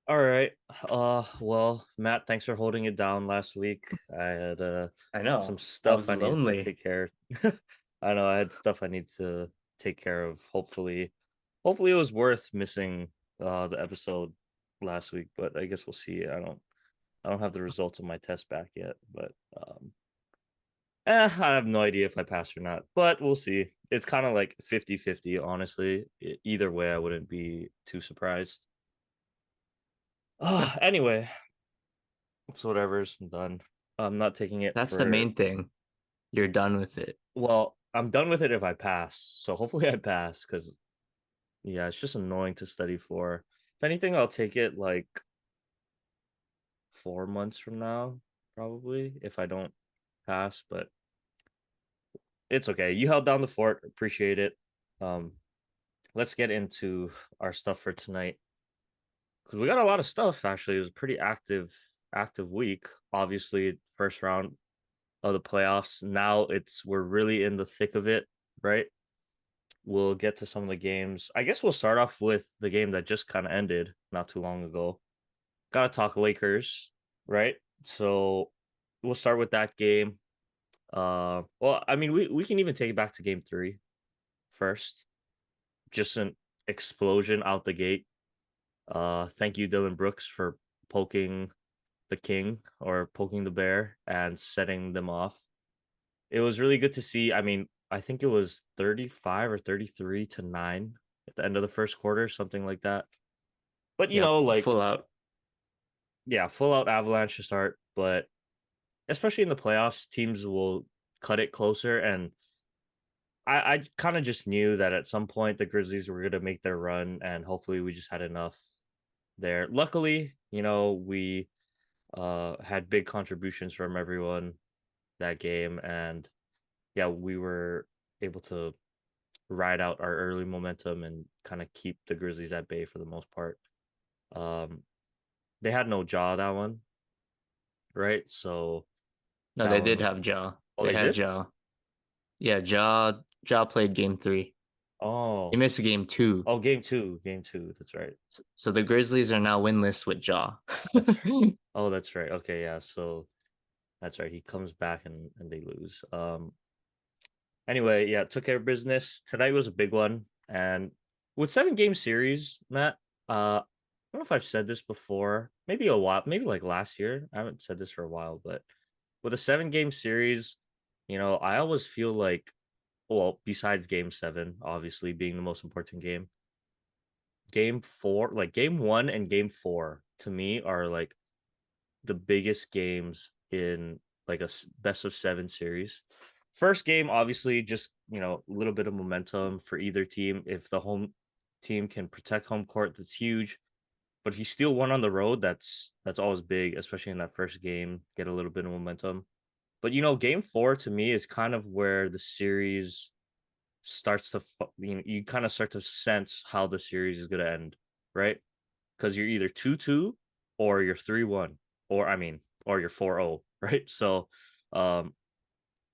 All right. Well, Matt, thanks for holding it down last week. I had I some know. I stuff was I needed to lonely. take care of. I know I had stuff I need to take care of. Hopefully it was worth missing the episode last week, but I guess we'll see. I don't have the results of my test back yet, but I have no idea if I passed or not, but we'll see. It's kind of like 50-50, honestly. Either way, I wouldn't be too surprised. Anyway, it's whatever's I'm done. I'm not taking it That's the for main thing. You're done with it. well, I'm done with it if I pass. So hopefully I pass because yeah, it's just annoying to study for. If anything, I'll take it like 4 months from now, probably, if I don't pass, but it's okay. You held down the fort, appreciate it. Um, let's get into our stuff for tonight. Because we got a lot of stuff actually. It was a pretty active week. Obviously, first round of the playoffs. Now we're really in the thick of it, right? We'll get to some of the games. I guess we'll start off with the game that just kind of ended not too long ago. Gotta talk Lakers, right? So we'll start with that game. Well, I mean, we can even take it back to game three first. Just an explosion out the gate. Thank you, Dylan Brooks, for poking the king or poking the bear and setting them off. It was really good to see. I mean, I think it was 35 or 33 to 9 at the end of the first quarter, something like that. But Yep, like full out. yeah, full out avalanche to start, but especially in the playoffs, teams will cut it closer and I kind of just knew that at some point the Grizzlies were going to make their run and hopefully we just had enough there. Luckily, we had big contributions from everyone that game and yeah, we were able to ride out our early momentum and kind of keep the Grizzlies at bay for the most part. Um, they had no jaw that one, right? So No, that they one did was have Ja. oh They they had did? Ja. Yeah, Ja played game three. He Oh missed game two. oh game two. That's right. So the Grizzlies are now winless with Ja. That's oh that's right. Okay, yeah. So that's right. He comes back and they lose. Anyway, yeah, took care of business. Tonight was a big one, and with 7 game series, Matt. I don't know if I've said this before. Maybe a while, maybe like last year. I haven't said this for a while, but with a 7 game series, I always feel like, well, besides game seven, obviously being the most important game, game four, like game one and game four to me are like the biggest games in like best of seven series. First game, obviously, just a little bit of momentum for either team. If the home team can protect home court, that's huge. But if you steal one on the road, that's always big, especially in that first game. Get a little bit of momentum. But game four to me is kind of where the series starts to you kind of start to sense how the series is going to end, right? Because you're either 2-2 or you're 3-1 or I mean or you're 4-0, right? So um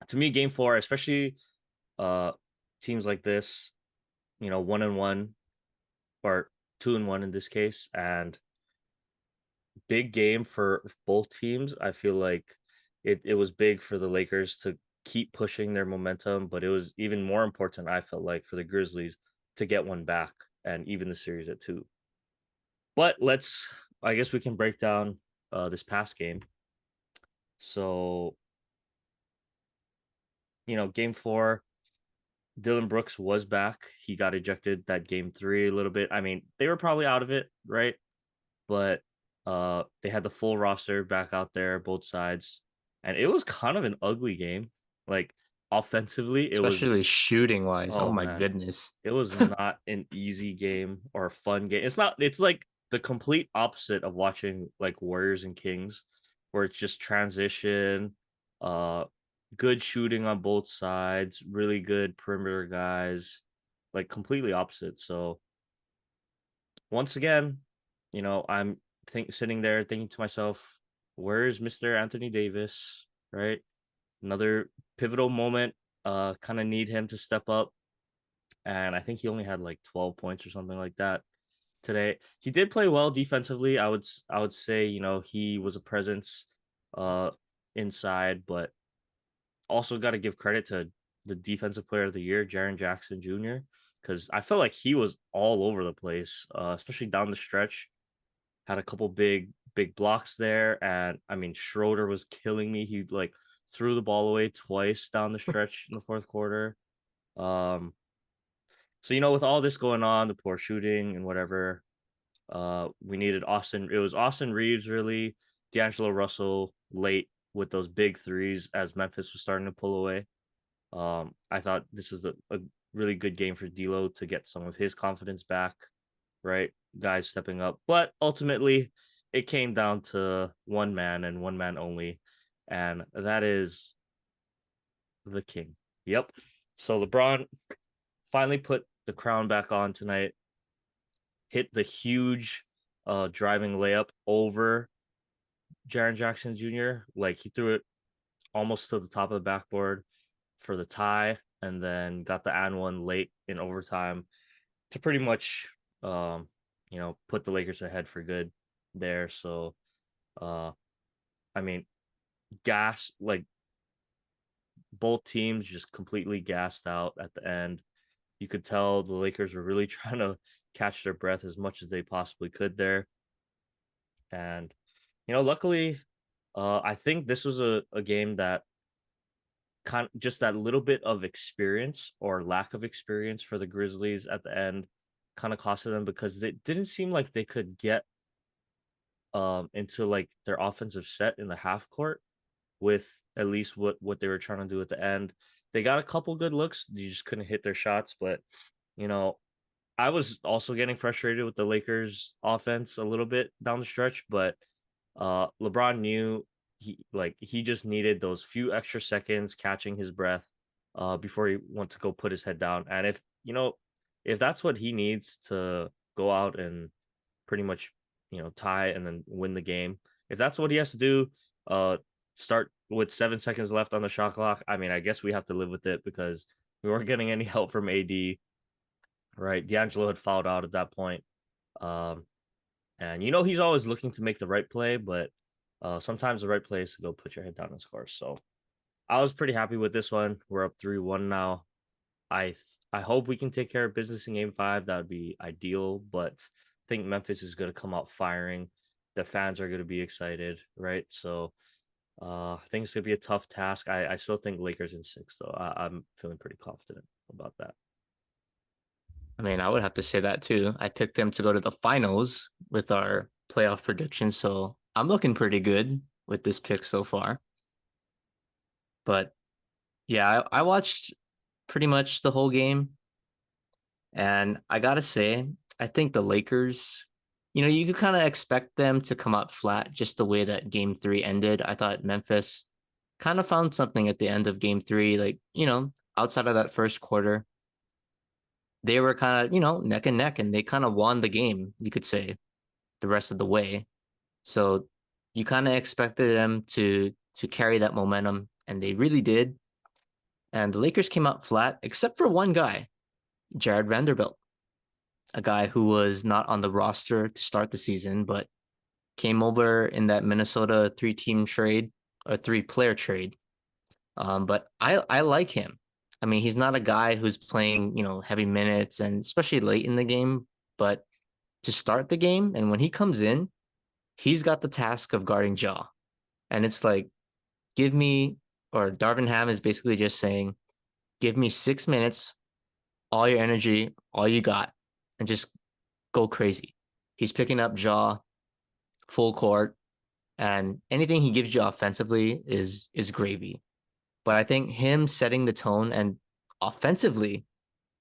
to me game 4, especially uh teams like this, 1-1 or 2-1 in this case and big game for both teams. I feel like it was big for the Lakers to keep pushing their momentum, but it was even more important, I felt like, for the Grizzlies to get one back and even the series at two. But I guess we can break down this past game. So, game four, Dylan Brooks was back. He got ejected that game three a little bit. I mean, they were probably out of it, right? But they had the full roster back out there, both sides, and it was kind of an ugly game. Like offensively, it was Especially shooting wise. Oh oh my man, goodness. it was not an easy game or a fun game. It's not. It's like the complete opposite of watching like Warriors and Kings, where it's just transition, uh, good shooting on both sides, really good perimeter guys, like completely opposite. So once again, I'm sitting there thinking to myself, where is Mr. Anthony Davis? Right? Another pivotal moment. Kind of need him to step up. And I think he only had like 12 points or something like that. today. He did play well defensively. I would say, he was a presence uh inside, but also got to give credit to the defensive player of the year, Jaren Jackson Jr., because I felt like he was all over the place, especially down the stretch. Had a couple big blocks there, and I mean Schroeder was killing me. He like threw the ball away twice down the stretch in the fourth quarter. Um, so with all this going on, the poor shooting and whatever, we needed Austin. It was Austin Reeves really, D'Angelo Russell late with those big threes as Memphis was starting to pull away. I thought this is a really good game for D'Lo to get some of his confidence back, right? Guys stepping up, but ultimately, it came down to one man and one man only, and that is the King. Yep. So LeBron finally put the crown back on tonight. Hit the huge driving layup over Jaren Jackson Jr. Like he threw it almost to the top of the backboard for the tie, and then got the and one late in overtime to pretty much put the Lakers ahead for good there. So uh I mean, gas like both teams just completely gassed out at the end. You could tell the Lakers were really trying to catch their breath as much as they possibly could there. And luckily, I think this was a game that kind of just that little bit of experience or lack of experience for the Grizzlies at the end kind of costed them, because it didn't seem like they could get into like their offensive set in the half court with at least what they were trying to do at the end. They got a couple good looks, you just couldn't hit their shots, but you know I was also getting frustrated with the Lakers offense a little bit down the stretch, but LeBron knew he just needed those few extra seconds catching his breath before he went to go put his head down. And if that's what he needs to go out and pretty much tie and then win the game, if that's what he has to do, uh start with 7 seconds left on the shot clock. I mean, I guess we have to live with it because we weren't getting any help from AD. Right, D'Angelo had fouled out at that point. Um, and he's always looking to make the right play, but sometimes the right play is to go put your head down and score. So I was pretty happy with this one. We're up 3-1 now. I I hope we can take care of business in game 5. That would be ideal, but I think Memphis is going to come out firing. The fans are going to be excited, right? So I think it's going to be a tough task. I still think Lakers in 6, though. I'm feeling pretty confident about that. I mean, I would have to say that too. I picked them to go to the finals with our playoff predictions, so I'm looking pretty good with this pick so far. But yeah, I watched pretty much the whole game, and I gotta say, I think the Lakers, you could kind of expect them to come out flat just the way that game 3 ended. I thought Memphis kind of found something at the end of game 3, like, outside of that first quarter they were kind of, neck and neck, and they kind of won the game, you could say, the rest of the way. So you kind of expected them to carry that momentum, and they really did. And the Lakers came out flat, except for one guy, Jared Vanderbilt, a guy who was not on the roster to start the season, but came over in that Minnesota three-team trade, a three-player trade. But I like him. I mean, he's not a guy who's playing, heavy minutes and especially late in the game, but to start the game and when he comes in, he's got the task of guarding Jaw. And it's like, give me, or Darvin Ham is basically just saying, give me 6 minutes, all your energy, all you got, and just go crazy. He's picking up Jaw full court, and anything he gives you offensively is gravy. But I think him setting the tone and offensively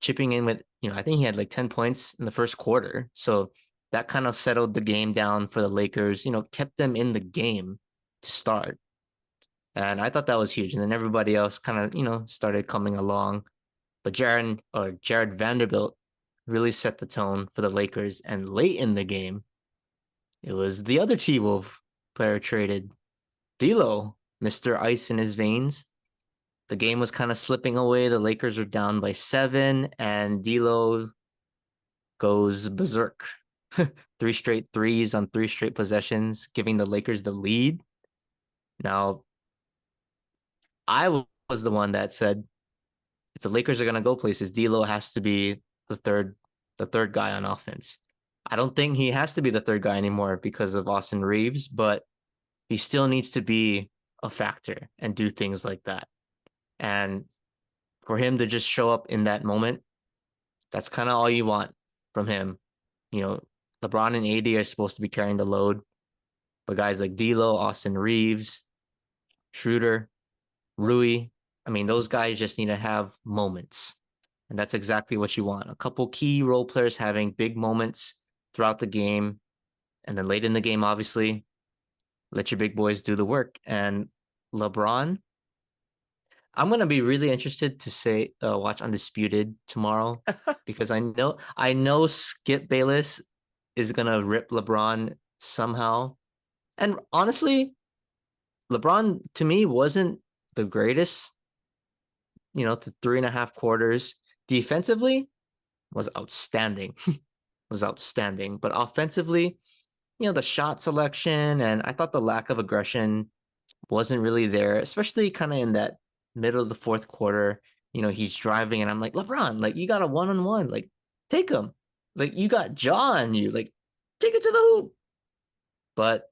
chipping in with, I think he had like 10 points in the first quarter. So that kind of settled the game down for the Lakers, kept them in the game to start. And I thought that was huge. And then everybody else kind of, started coming along. But Jared Vanderbilt really set the tone for the Lakers. And late in the game, it was the other T-Wolf player traded, D'Lo, Mr. Ice in his veins. The game was kind of slipping away. The Lakers were down by 7, and D'Lo goes berserk. Three straight threes on three straight possessions, giving the Lakers the lead. Now, was the one that said if the Lakers are gonna go places, D'Lo has to be the third guy on offense. I don't think he has to be the third guy anymore because of Austin Reeves, but he still needs to be a factor and do things like that. And for him to just show up in that moment, that's kind of all you want from him. You know, LeBron and AD are supposed to be carrying the load, but guys like D'Lo, Austin Reeves, Schroeder, Rui, I mean, those guys just need to have moments. And that's exactly what you want. A couple key role players having big moments throughout the game. And then late in the game, obviously, let your big boys do the work. And LeBron, I'm gonna be really interested to say watch Undisputed tomorrow because I know Skip Bayless is gonna rip LeBron somehow. And honestly, LeBron to me wasn't the greatest, to 3.5 quarters. Defensively was outstanding. Was outstanding. But offensively, the shot selection and I thought the lack of aggression wasn't really there, especially kind of in that middle of the fourth quarter. He's driving, and I'm like, LeBron, like you got a one-on-one, like take him, like you got jaw on you, like take it to the hoop. But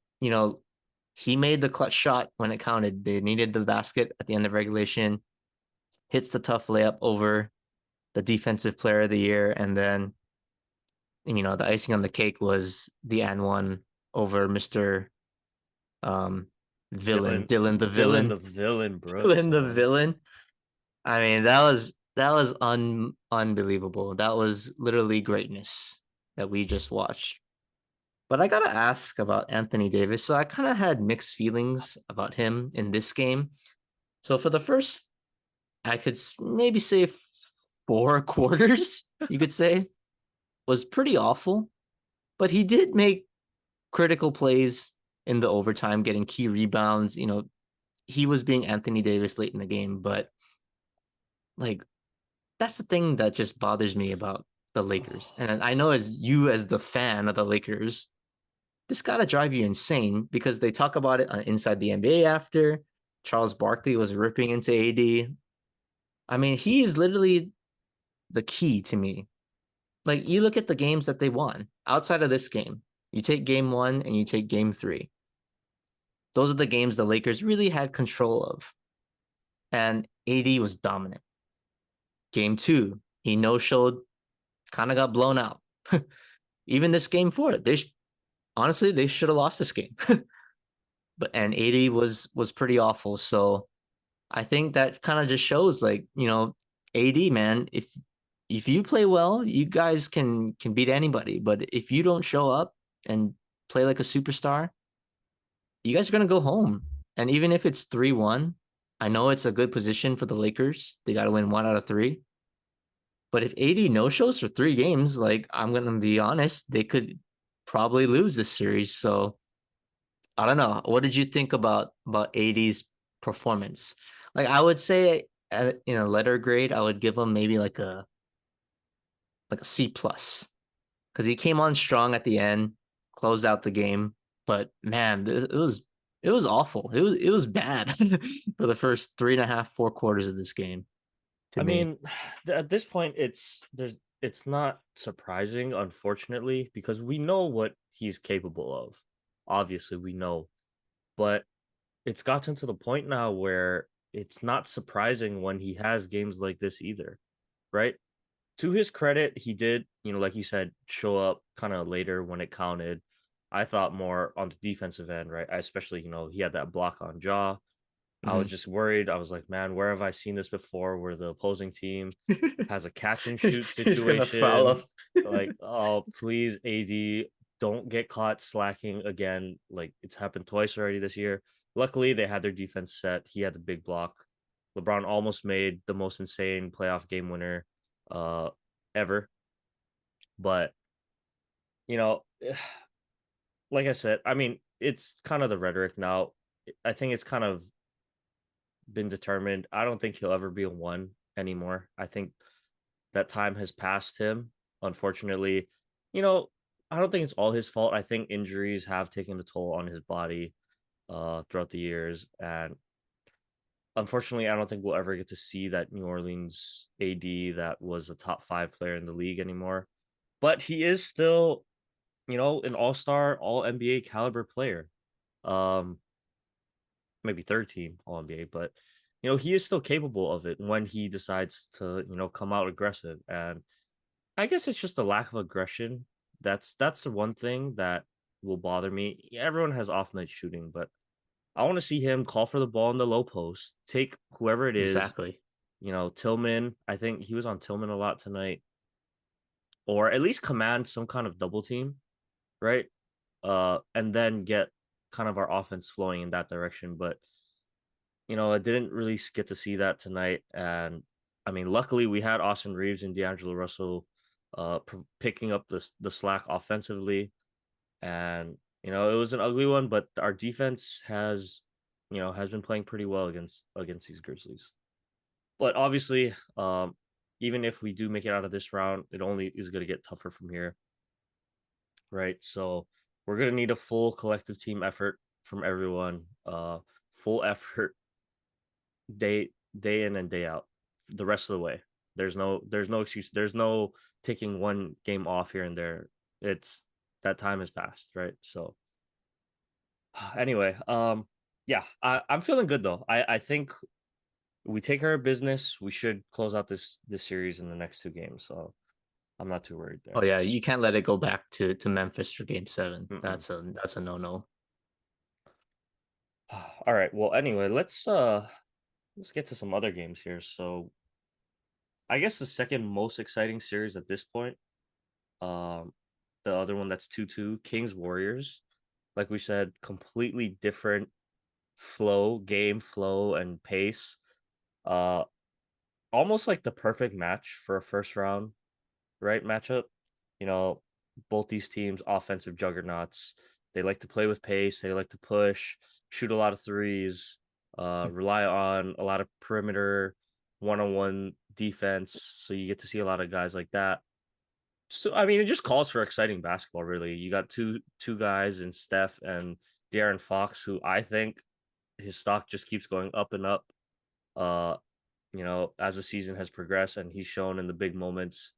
he made the clutch shot when it counted. They needed the basket at the end of regulation, hits the tough layup over the defensive player of the year, and then the icing on the cake was the and one over Mr. Um Villain, Dylan, Dylan the Dylan the villain, villain Brooks, Dylan the man. villain. I mean, that was unbelievable. That was literally greatness that we just watched. But I gotta ask about Anthony Davis. So I kind of had mixed feelings about him in this game. So for the first, I could maybe say 4 quarters, you could say, was pretty awful. But he did make critical plays in the overtime, getting key rebounds. He was being Anthony Davis late in the game, but like that's the thing that just bothers me about the Lakers. And I know as you as the fan of the Lakers, this gotta drive you insane because they talk about it on Inside the NBA after Charles Barkley was ripping into AD. I mean, he is literally the key to me. Like you look at the games that they won outside of this game. You take game one and you take game three. Those are the games the Lakers really had control of. And AD was dominant. Game two, he no showed, kind of got blown out. Even this game four, honestly they should have lost this game. But and AD was pretty awful. So I think that kind of just shows like, AD man, if you play well, you guys can beat anybody. But if you don't show up and play like a superstar, you guys are gonna go home. And even if it's 3-1, I know it's a good position for the Lakers. They gotta win one out of three. But if AD no shows for 3 games, like I'm gonna be honest, they could probably lose this series. So I don't know. What did you think about AD's performance? Like I would say in a letter grade, I would give him maybe like a C plus because he came on strong at the end, closed out the game. But man, it was awful. It was bad for the first 3.5, 4 quarters of this game to I me. mean, at this point, it's not surprising, unfortunately, because we know what he's capable of. Obviously, we know, but it's gotten to the point now where it's not surprising when he has games like this either, right? To his credit, he did, like you said, show up kind of later when it counted. I thought more on the defensive end, right? Especially, he had that block on Jaw. I was Mhm. just worried. I was like, man, where have I seen this before? Where the opposing team has a catch and shoot He's gonna situation. follow. Like, oh, please, AD, don't get caught slacking again. Like, it's happened twice already this year. Luckily, they had their defense set. He had the big block. LeBron almost made the most insane playoff game winner uh ever. But, you know, like I said, I mean, it's kind of the rhetoric now. I think it's kind of been determined. I don't think he'll ever be a one anymore. I think that time has passed him. Unfortunately, you know, I don't think it's all his fault. I think injuries have taken a toll on his body throughout the years, and unfortunately, I don't think we'll ever get to see that New Orleans AD that was a top 5 player in the league anymore. But he is still, an all-star, all NBA caliber player. Um, Maybe third team all NBA, but he is still capable of it when he decides to, come out aggressive. And I guess it's just a lack of aggression. That's the one thing that will bother me. Everyone has off night shooting, but I want to see him call for the ball in the low post, take whoever it is, Exactly. Tillman. I think he was on Tillman a lot tonight, or at least command some kind of double team, right? And then get kind of our offense flowing in that direction. But I didn't really get to see that tonight. And I mean, luckily we had Austin Reeves and D'Angelo Russell picking up the slack offensively. And it was an ugly one, but our defense has been playing pretty well against these Grizzlies. But obviously, even if we do make it out of this round, it only is going to get tougher from here, right? So we're going to need a full collective team effort from everyone. Full effort day in and day out the rest of the way. There's no excuse. There's no taking one game off here and there. It's that time has passed, right? So anyway, yeah, I'm feeling good though. I think we take care of business. We should close out this series in the next 2 games. So I'm not too worried Oh there. yeah, you can't let it go back to Memphis for Game 7. Mm-mm. That's a no no. All right. Well, anyway, let's get to some other games here. So I guess the second most exciting series at this point, um, the other one that's 2-2, Kings Warriors. Like we said, completely different game flow and pace. Uh, Almost like the perfect match for a first round, right, matchup. You know, both these teams offensive juggernauts. They like to play with pace, they like to push, shoot a lot of threes, rely on a lot of perimeter one-on-one defense, so you get to see a lot of guys like that. So I mean, it just calls for exciting basketball. Really, you got two guys in Steph and De'Aaron Fox, who I think his stock just keeps going up and up. Uh, as the season has progressed, and he's shown in the big moments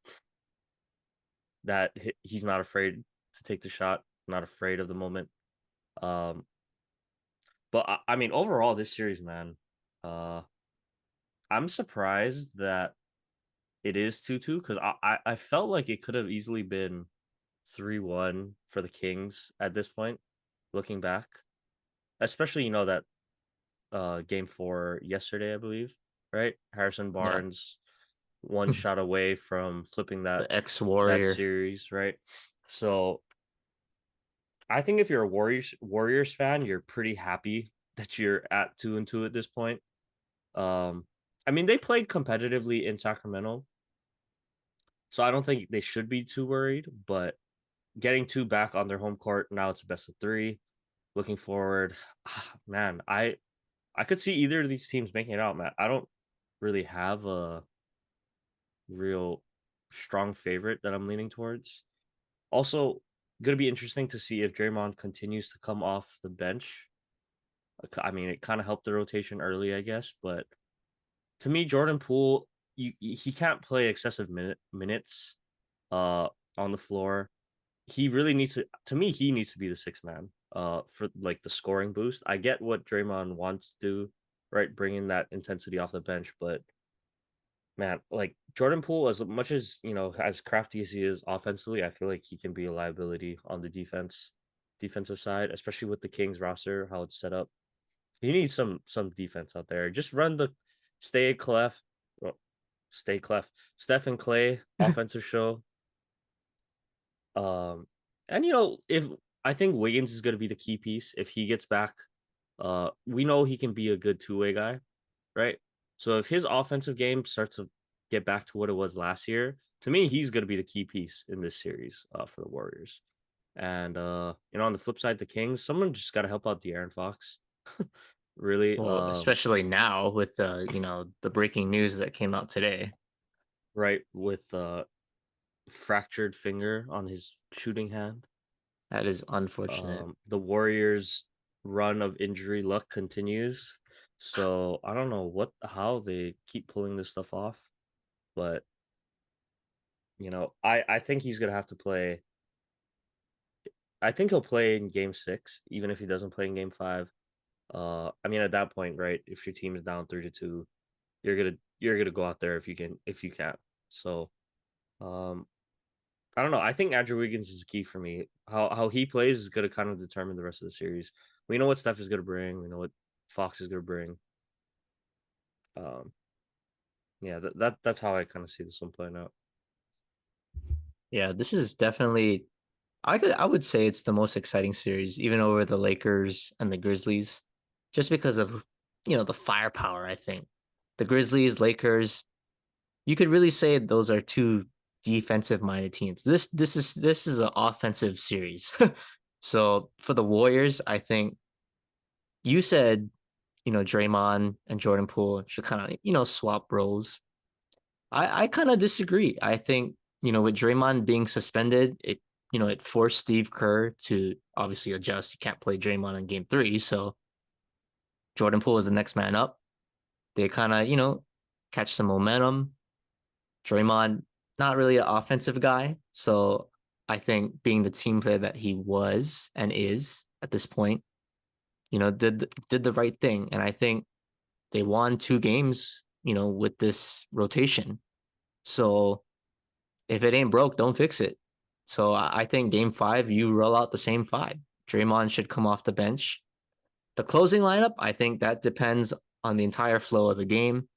that he's not afraid to take the shot, not afraid of the moment. Um, but I mean, overall, this series, man, uh, I'm surprised that it is 2-2 because I felt like it could have easily been 3-1 for the Kings at this point, looking back, especially that game 4 yesterday, I believe, right? Harrison Yeah. Barnes one shot away from flipping that The ex that Warrior. series, right? So I think if you're a Warriors fan, you're pretty happy that you're at 2-2 at this point. Um, I mean, they played competitively in Sacramento, so I don't think they should be too worried. But getting two back on their home court now, it's a best of 3. Looking forward, man, I could see either of these teams making it out, man. I don't really have a real strong favorite that I'm leaning towards. Also, going to be interesting to see if Draymond continues to come off the bench. I mean, it kind of helped the rotation early, I guess, but to me, Jordan Poole, he can't play excessive minutes uh on the floor. He really needs to me, he needs to be the sixth man for like the scoring boost. I get what Draymond wants to do, right? Bringing that intensity off the bench, but man, like Jordan Poole, as much as as crafty as he is offensively, I feel like he can be a liability on the defensive side, especially with the Kings roster, how it's set up. He needs some defense out there. Just run the stay Clef, well, stay Clef, Steph and Clay offensive show. Um, and if I think Wiggins is going to be the key piece if he gets back. We know he can be a good two-way guy, right? So if his offensive game starts to get back to what it was last year, to me, he's going to be the key piece in this series for the Warriors. And on the flip side, the Kings, someone just got to help out De'Aaron Fox. Really, Well, especially now with the breaking news that came out today. right with fractured finger on his shooting hand. That is unfortunate. The Warriors' run of injury luck continues. So I don't know how they keep pulling this stuff off, but I think he's gonna have to play. I think he'll play in game six, even if he doesn't play in game five. I mean, at that point, right? If your team is down 3-2, you're gonna go out there if you can. So, um, I don't know. I think Andrew Wiggins is key for me. How he plays is gonna kind of determine the rest of the series. We know what Steph is gonna bring. We know what Fox is gonna bring. Um, yeah, that's how I kind of see this one playing out. Yeah, this is definitely I would say it's the most exciting series, even over the Lakers and the Grizzlies, just because of the firepower, I think. The Grizzlies, Lakers, you could really say those are two defensive minded teams. This is an offensive series. So for the Warriors, I think you said, Draymond and Jordan Poole should kind of, swap roles. I kind of disagree. I think, with Draymond being suspended, it forced Steve Kerr to obviously adjust. You can't play Draymond in game three. So Jordan Poole is the next man up. They kind of, catch some momentum. Draymond, not really an offensive guy. So I think being the team player that he was and is at this point, did the right thing. And I think they won two games, with this rotation. So if it ain't broke, don't fix it. So I think game five, you roll out the same five. Draymond should come off the bench. The closing lineup, I think that depends on the entire flow of the game.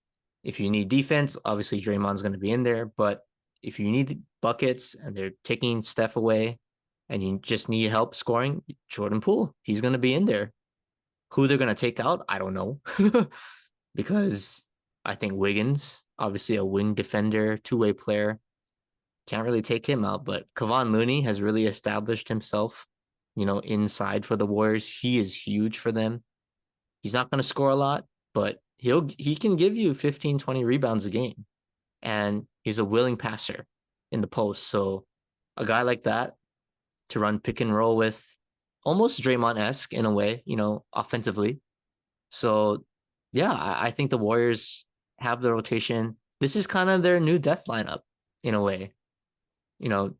If you need defense, obviously Draymond's going to be in there. But if you need buckets and they're taking Steph away and you just need help scoring, Jordan Poole, he's going to be in there. Who they're going to take out, I don't know. Because I think Wiggins, obviously a wing defender, two-way player, can't really take him out. But Kevon Looney has really established himself, inside for the Warriors. He is huge for them. He's not going to score a lot, but he can give you 15, 20 rebounds a game. And he's a willing passer in the post. So a guy like that to run pick and roll with, almost Draymond-esque in a way, offensively. So yeah, I think the Warriors have the rotation. This is kind of their new death lineup in a way. You know,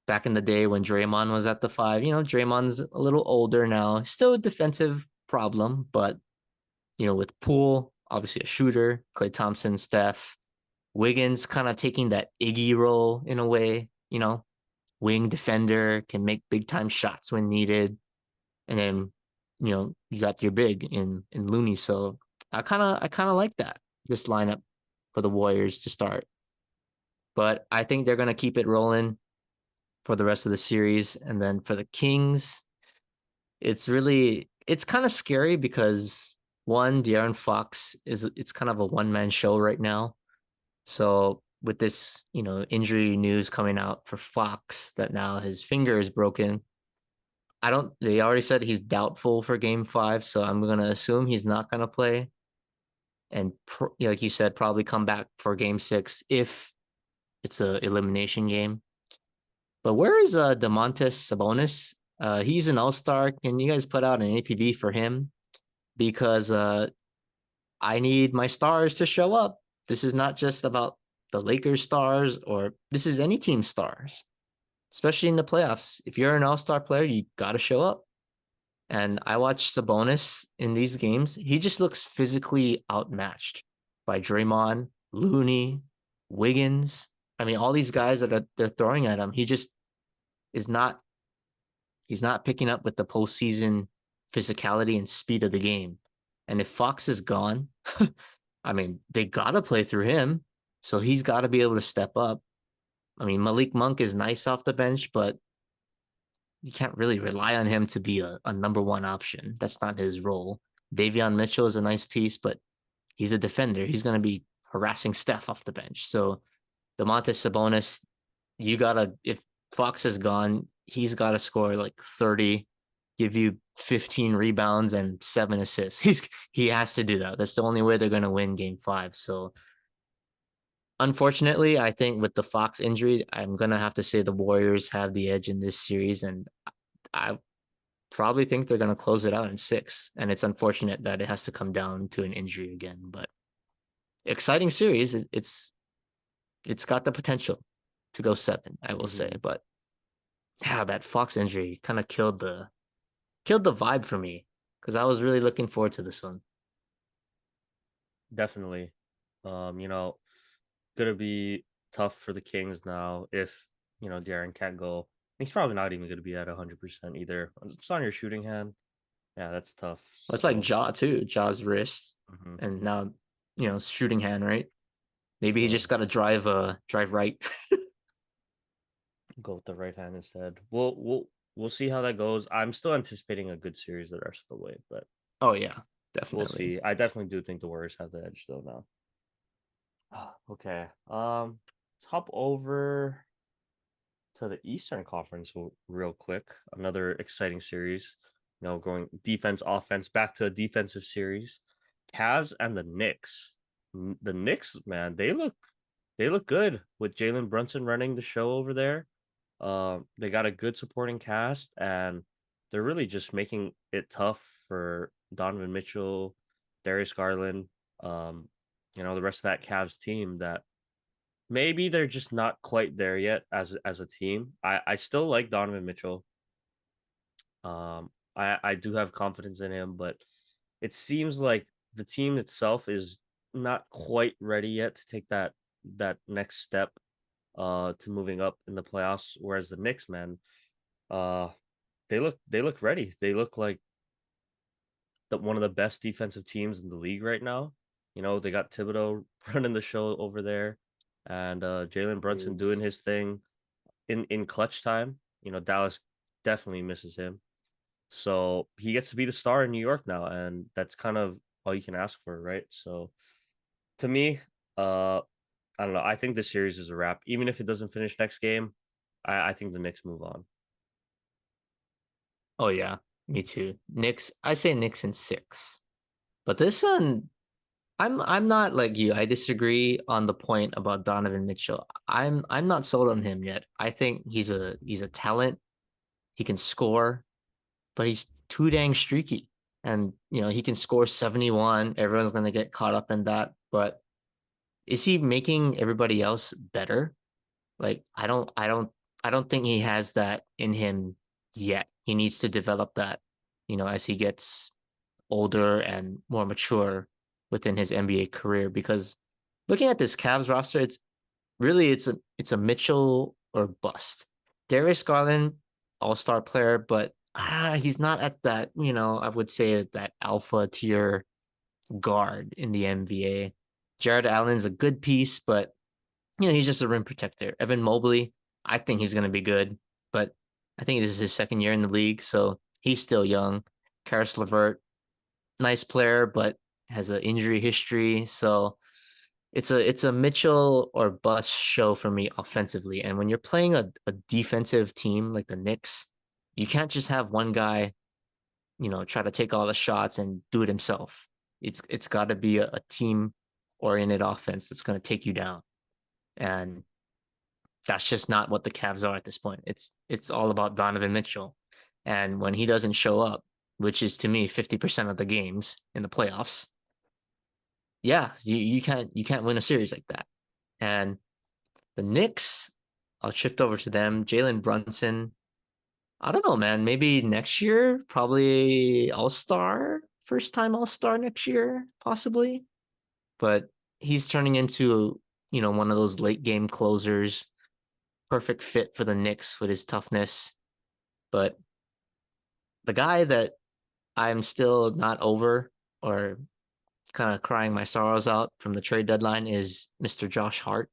back in the day when Draymond was at the five, Draymond's a little older now, still a defensive problem, but with Poole, obviously a shooter, Klay Thompson, Steph, Wiggins kind of taking that Iggy role in a way, wing defender, can make big time shots when needed. And then, you got your big in Looney. So I kind of like that, this lineup for the Warriors to start. But I think they're gonna keep it rolling for the rest of the series. And then for the Kings, it's kind of scary because one, De'Aaron Fox it's kind of a one-man show right now. So with this, injury news coming out for Fox that now his finger is broken, they already said he's doubtful for game five, so I'm gonna assume he's not gonna play. And like you said, probably come back for game six if it's a elimination game. But where is Domantas Sabonis? He's an all-star. Can you guys put out an APB for him? Because I need my stars to show up. This is not just about the Lakers stars, or this is any team stars, especially in the playoffs. If you're an all-star player, you got to show up. And I watched Sabonis in these games. He just looks physically outmatched by Draymond, Looney, Wiggins. I mean, all these guys that they're throwing at him, he just is not. He's not picking up with the postseason physicality and speed of the game. And if Fox is gone, I mean, they gotta play through him, so he's got to be able to step up. I mean, Malik Monk is nice off the bench, but you can't really rely on him to be a number one option. That's not his role. Davion Mitchell is a nice piece, but he's a defender. He's going to be harassing Steph off the bench. So Domantas Sabonis, if Fox is gone, he's got to score like 30, give you 15 rebounds and 7 assists. He has to do that. That's the only way they're going to win game five. So unfortunately, I think with the Fox injury, I'm going to have to say the Warriors have the edge in this series. And I probably think they're going to close it out in 6, and it's unfortunate that it has to come down to an injury again. But exciting series. It's got the potential to go 7, I will say. Hmm. But yeah, that Fox injury kind of killed the vibe for me because I was really looking forward to this one. Definitely. You know, gonna be tough for the Kings now if Darren can't go. He's probably not even gonna be at 100% either. It's on your shooting hand. Yeah, that's tough. Well, it's like So, Jaw too, Jaw's wrist, mhm, and now shooting hand, right? Maybe he so just got to drive right. go with the right hand instead. We'll see how that goes. I'm still anticipating a good series the rest of the way, but Oh yeah, we'll definitely. see. I definitely do think the Warriors have the edge though now. Okay. Let's hop over to the Eastern Conference real quick. Another exciting series. Going defense, offense, back to a defensive series. Cavs and the Knicks. The Knicks, man, they look good with Jalen Brunson running the show over there. They got a good supporting cast, and they're really just making it tough for Donovan Mitchell, Darius Garland, um, the rest of that Cavs team that maybe they're just not quite there yet as a team. I still like Donovan Mitchell. I do have confidence in him, but it seems like the team itself is not quite ready yet to take that next step to moving up in the playoffs. Whereas the Knicks, man, uh they look ready. They look like one of the best defensive teams in the league right now. They got Thibodeau running the show over there, and Jalen Brunson doing Is his thing in clutch time. Dallas definitely misses him. So he gets to be the star in New York now, and that's kind of all you can ask for, right? So to me, uh, I don't know. I think this series is a wrap. Even if it doesn't finish next game, I think the Knicks move on. Oh yeah, me too. Knicks, I say Knicks in 6. But this one, I'm not like you. I disagree on the point about Donovan Mitchell. I'm not sold on him yet. I think he's a talent. He can score, but he's too dang streaky. And he can score 71. Everyone's gonna get caught up in that. But is he making everybody else better? Like I don't think he has that in him yet. He needs to develop that, as he gets older and more mature within his NBA career. Because looking at this Cavs roster, it's a Mitchell or bust. Darius Garland, all-star player, but he's not at that, I would say that alpha tier guard in the NBA. Jared Allen's a good piece, but he's just a rim protector. Evan Mobley, I think he's going to be good, but I think this is his second year in the league, so he's still young. Karis LeVert, nice player, but has an injury history, so it's a Mitchell or bust show for me offensively. And when you're playing a defensive team like the Knicks, you can't just have one guy, try to take all the shots and do it himself. It's got to be a team oriented offense that's going to take you down. And that's just not what the Cavs are at this point. It's all about Donovan Mitchell. And when he doesn't show up, which is to me 50% of the games in the playoffs, yeah, you can't win a series like that. And the Knicks, I'll shift over to them. Jalen Brunson, I don't know, man. Maybe next year, probably All-Star, first time All-Star next year, possibly. But he's turning into, one of those late game closers, perfect fit for the Knicks with his toughness. But the guy that I'm still not over or kind of crying my sorrows out from the trade deadline is Mr. Josh Hart.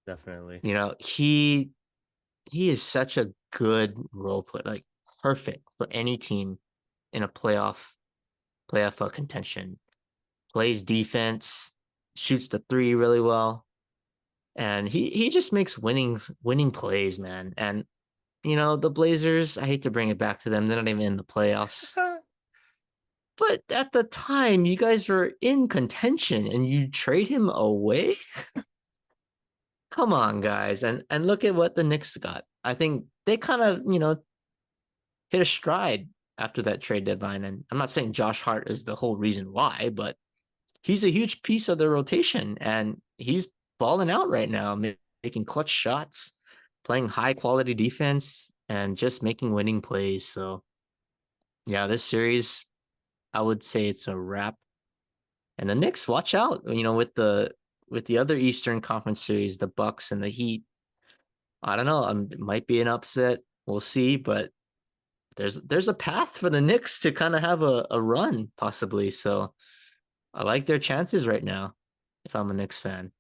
Definitely. He is such a good role player, like perfect for any team in a playoff contention. Plays defense, shoots the three really well, and he just makes winning plays, man. And the Blazers, I hate to bring it back to them, they're not even in the playoffs. But at the time, you guys were in contention and you trade him away? Come on, guys. And look at what the Knicks got. I think they kind of, hit a stride after that trade deadline. And I'm not saying Josh Hart is the whole reason why, but he's a huge piece of the rotation and he's balling out right now, making clutch shots, playing high quality defense, and just making winning plays. So, yeah, this series, I would say it's a wrap. And the Knicks, watch out, with the other Eastern Conference series, the Bucks and the Heat. I don't know, it might be an upset. We'll see, but there's a path for the Knicks to kind of have a run possibly. So I like their chances right now if I'm a Knicks fan.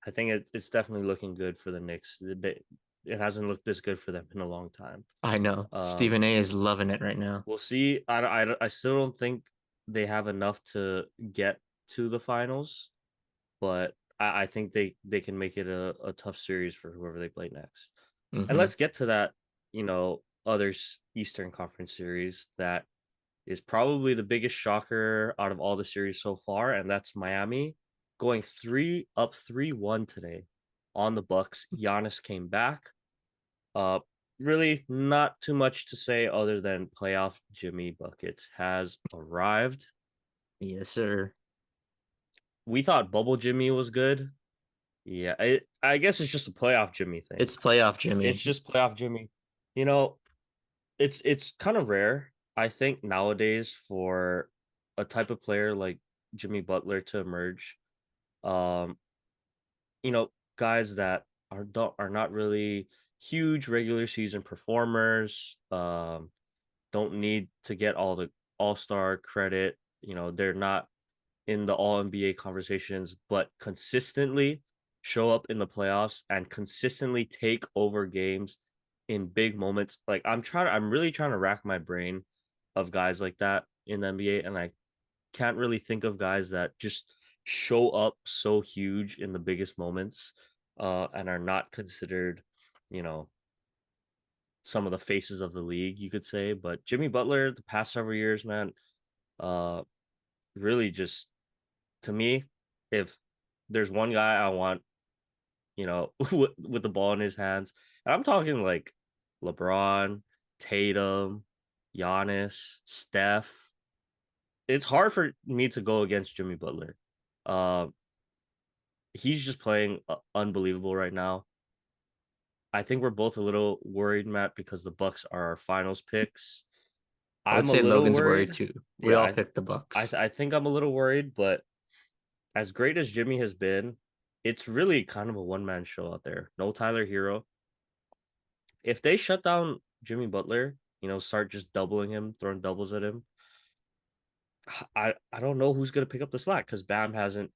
I think it's definitely looking good for the Knicks. It hasn't looked this good for them in a long time. I know Um, Stephen A is loving it right now. we'll see. I still don't think they have enough to get to the finals, but I think they can make it a tough series for whoever they play next. And Hmm. let's get to that, other Eastern Conference series that is probably the biggest shocker out of all the series so far, and that's Miami going 3-1 today on the Bucks. Giannis came back. Uh, really not too much to say other than playoff Jimmy buckets has arrived. Yes, sir. We thought Bubble Jimmy was good. Yeah, I guess it's just a playoff Jimmy thing. It's playoff It's Jimmy. just playoff Jimmy. You know, it's kind of rare, I think, nowadays for a type of player like Jimmy Butler to emerge. Um, guys that are not really huge regular season performers. Don't need to get all the all-star credit. They're not in the all NBA conversations, but consistently show up in the playoffs and consistently take over games in big moments. Like I'm really trying to rack my brain of guys like that in the NBA, and I can't really think of guys that just show up so huge in the biggest moments, and are not considered, you know, some of the faces of the league, you could say. But Jimmy Butler, the past several years, man, uh, really just to me, if there's one guy I want, with the ball in his hands, and I'm talking like LeBron, Tatum, Giannis, Steph. It's hard for me to go against Jimmy Butler. Um, he's just playing unbelievable right now. I think we're both a little worried, Matt, because the Bucks are our finals picks. I would I'm a say little Logan's worried worried. too. We Yeah, all picked the Bucks. I think I'm a little worried, but as great as Jimmy has been, it's really kind of a one man show out there. No Tyler Hero. If they shut down Jimmy Butler, start just doubling him, throwing doubles at him, I don't know who's gonna pick up the slack because Bam hasn't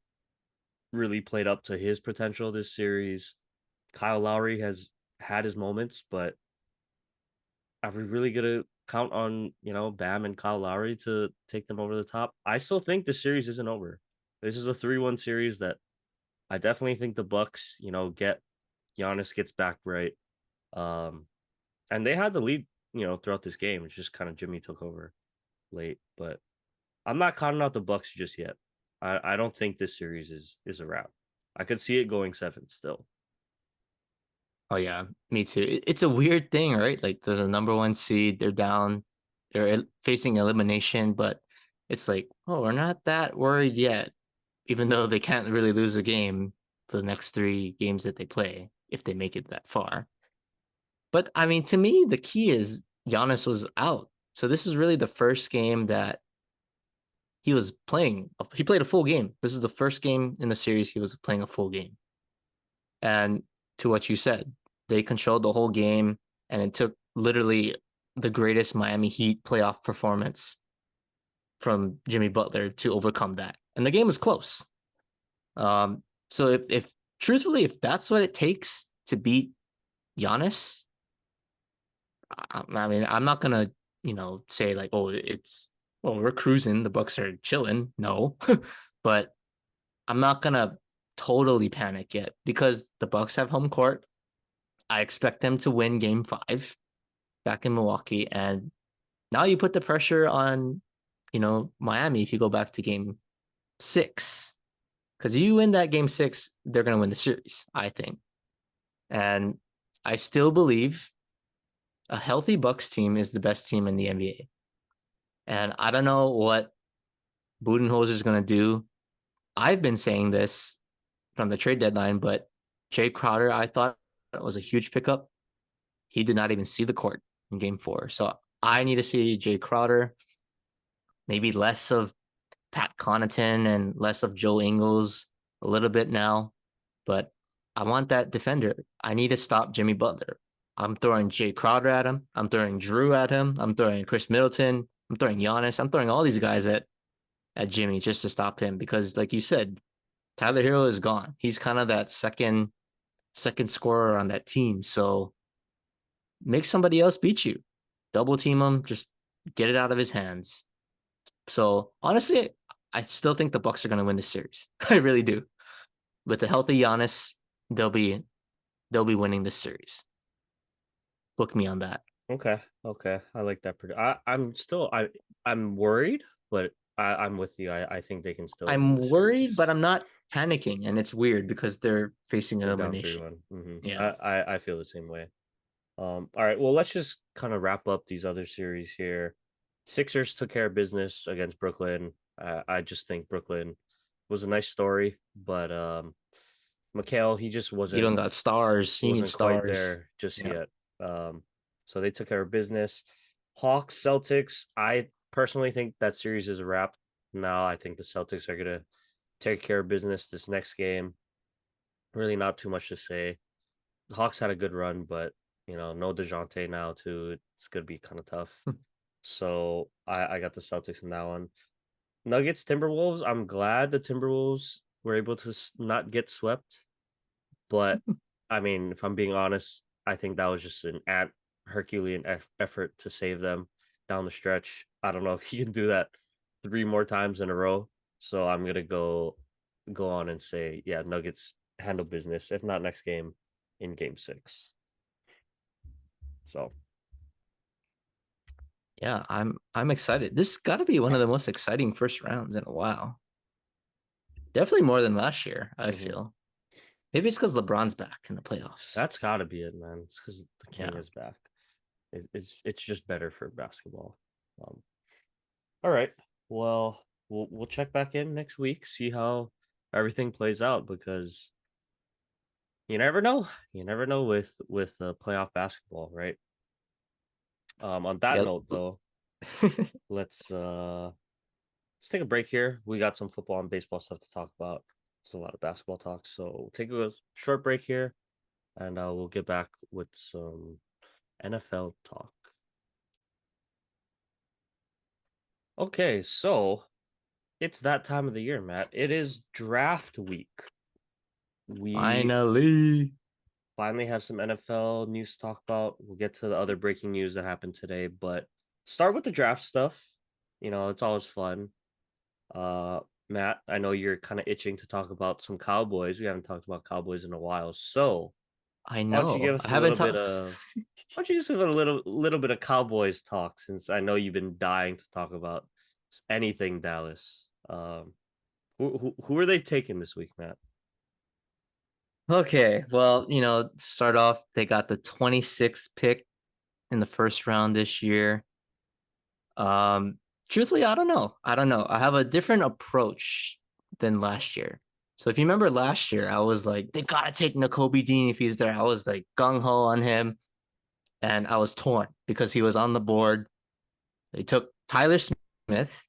really played up to his potential this series. Kyle Lowry has had his moments, but are we really gonna count on Bam and Kyle Lowry to take them over the top? I still think the series isn't over. This is a 3-1 series that I definitely think the Bucks, get Giannis gets back right. Um, and they had the lead, throughout this game. It's just kind of Jimmy took over late, but I'm not counting out the Bucks just yet. I don't think this series is a wrap. I could see it going 7 still. Oh yeah, me too. It's a weird thing, right? Like the number one seed, they're down, facing elimination, but it's like, oh, we're not that worried yet, even though they can't really lose a game for the next three games that they play if they make it that far. But I mean, to me, the key is Giannis was out. So this is really the first game that he was playing. He played a full game. This is the first game in the series he was playing a full game. And to what you said, they controlled the whole game, and it took literally the greatest Miami Heat playoff performance from Jimmy Butler to overcome that. And the game was close. So if truthfully, if that's what it takes to beat Giannis, I mean, I'm not gonna, say like, oh, we're cruising, the Bucks are chilling. No, but I'm not gonna totally panic yet because the Bucks have home court. I expect them to win Game 5 back in Milwaukee, and now you put the pressure on, Miami if you go back to Game 6 because you win that Game 6, they're gonna win the series, I think, and I still believe A healthy Bucks team is the best team in the NBA. And I don't know what Budenholzer is going to do. I've been saying this from the trade deadline, but Jay Crowder, I thought was a huge pickup. He did not even see the court in game 4. So I need to see Jay Crowder, maybe less of Pat Connaughton and less of Joe Ingles a little bit now. But I want that defender. I need to stop Jimmy Butler. I'm throwing Jay Crowder at him. I'm throwing Drew at him. I'm throwing Chris Middleton. I'm throwing Giannis. I'm throwing all these guys at Jimmy just to stop him because, like you said, Tyler Hero is gone. He's kind of that second scorer on that team. So make somebody else beat you. Double team him. Just get it out of his hands. So honestly, I still think the Bucks are going to win this series. I really do. With a healthy Giannis, they'll be winning this series. Book me on that. Okay, okay, I like that. I'm worried, but I'm with you. I think they can still win the I'm worried, series. but I'm not panicking, and it's weird because they're facing They're down three elimination. one. Yeah, I feel the same way. All right. Well, let's just kind of wrap up these other series here. Sixers took care of business against Brooklyn. I just think Brooklyn was a nice story, but Mikhail, he just you don't got stars. You need wasn't quite stars. there just Yeah, yet. So they took care of business. Hawks, Celtics. I personally think that series is a wrap. Now I think the Celtics are gonna take care of business this next game. Really, not too much to say. The Hawks had a good run, but no DeJounte now too. It's gonna be kind of tough. So I got the Celtics in that one. Nuggets, Timberwolves. I'm glad the Timberwolves were able to not get swept. But I mean, if I'm being honest, I think that was just an Herculean effort to save them down the stretch. I don't know if he can do that 3 more times in a row. So I'm gonna go on and say, yeah, Nuggets handle business. If not next game, in Game 6. So yeah. I'm excited. This got to be one of the most exciting first rounds in a while. Definitely more than last year. I mhm. feel. Maybe it's because LeBron's back in the playoffs. That's got to be it, man. It's because the king Yeah. is back. It's just better for basketball. Um, all right. Well, we'll check back in next week, see how everything plays out because you never know. You never know with playoff basketball, right? On that Yeah. note, though, let's uh let's take a break here. We got some football and baseball stuff to talk about. There's a lot of basketball talk, so we'll take a short break here, and we'll get back with some NFL talk. Okay, so it's that time of the year, Matt. It is draft week. We Finally. finally have some NFL news to talk about. We'll get to the other breaking news that happened today, but start with the draft stuff. It's always fun. Uh Matt, I know you're kind of itching to talk about some Cowboys. We haven't talked about Cowboys in a while. So, I why don't you give know. I us a haven't little bit talked. of why don't you just give a little bit of Cowboys talk since I know you've been dying to talk about anything Dallas. Who are they taking this week, Matt? Okay. Well, to start off, they got the 26th pick in the first round this year. Um, Truthfully, I don't know. I don't know. I have a different approach than last year. So if you remember last year, I was like, they gotta take Nakobe Dean if he's there. I was like gung ho on him, and I was torn because he was on the board. They took Tyler Smith.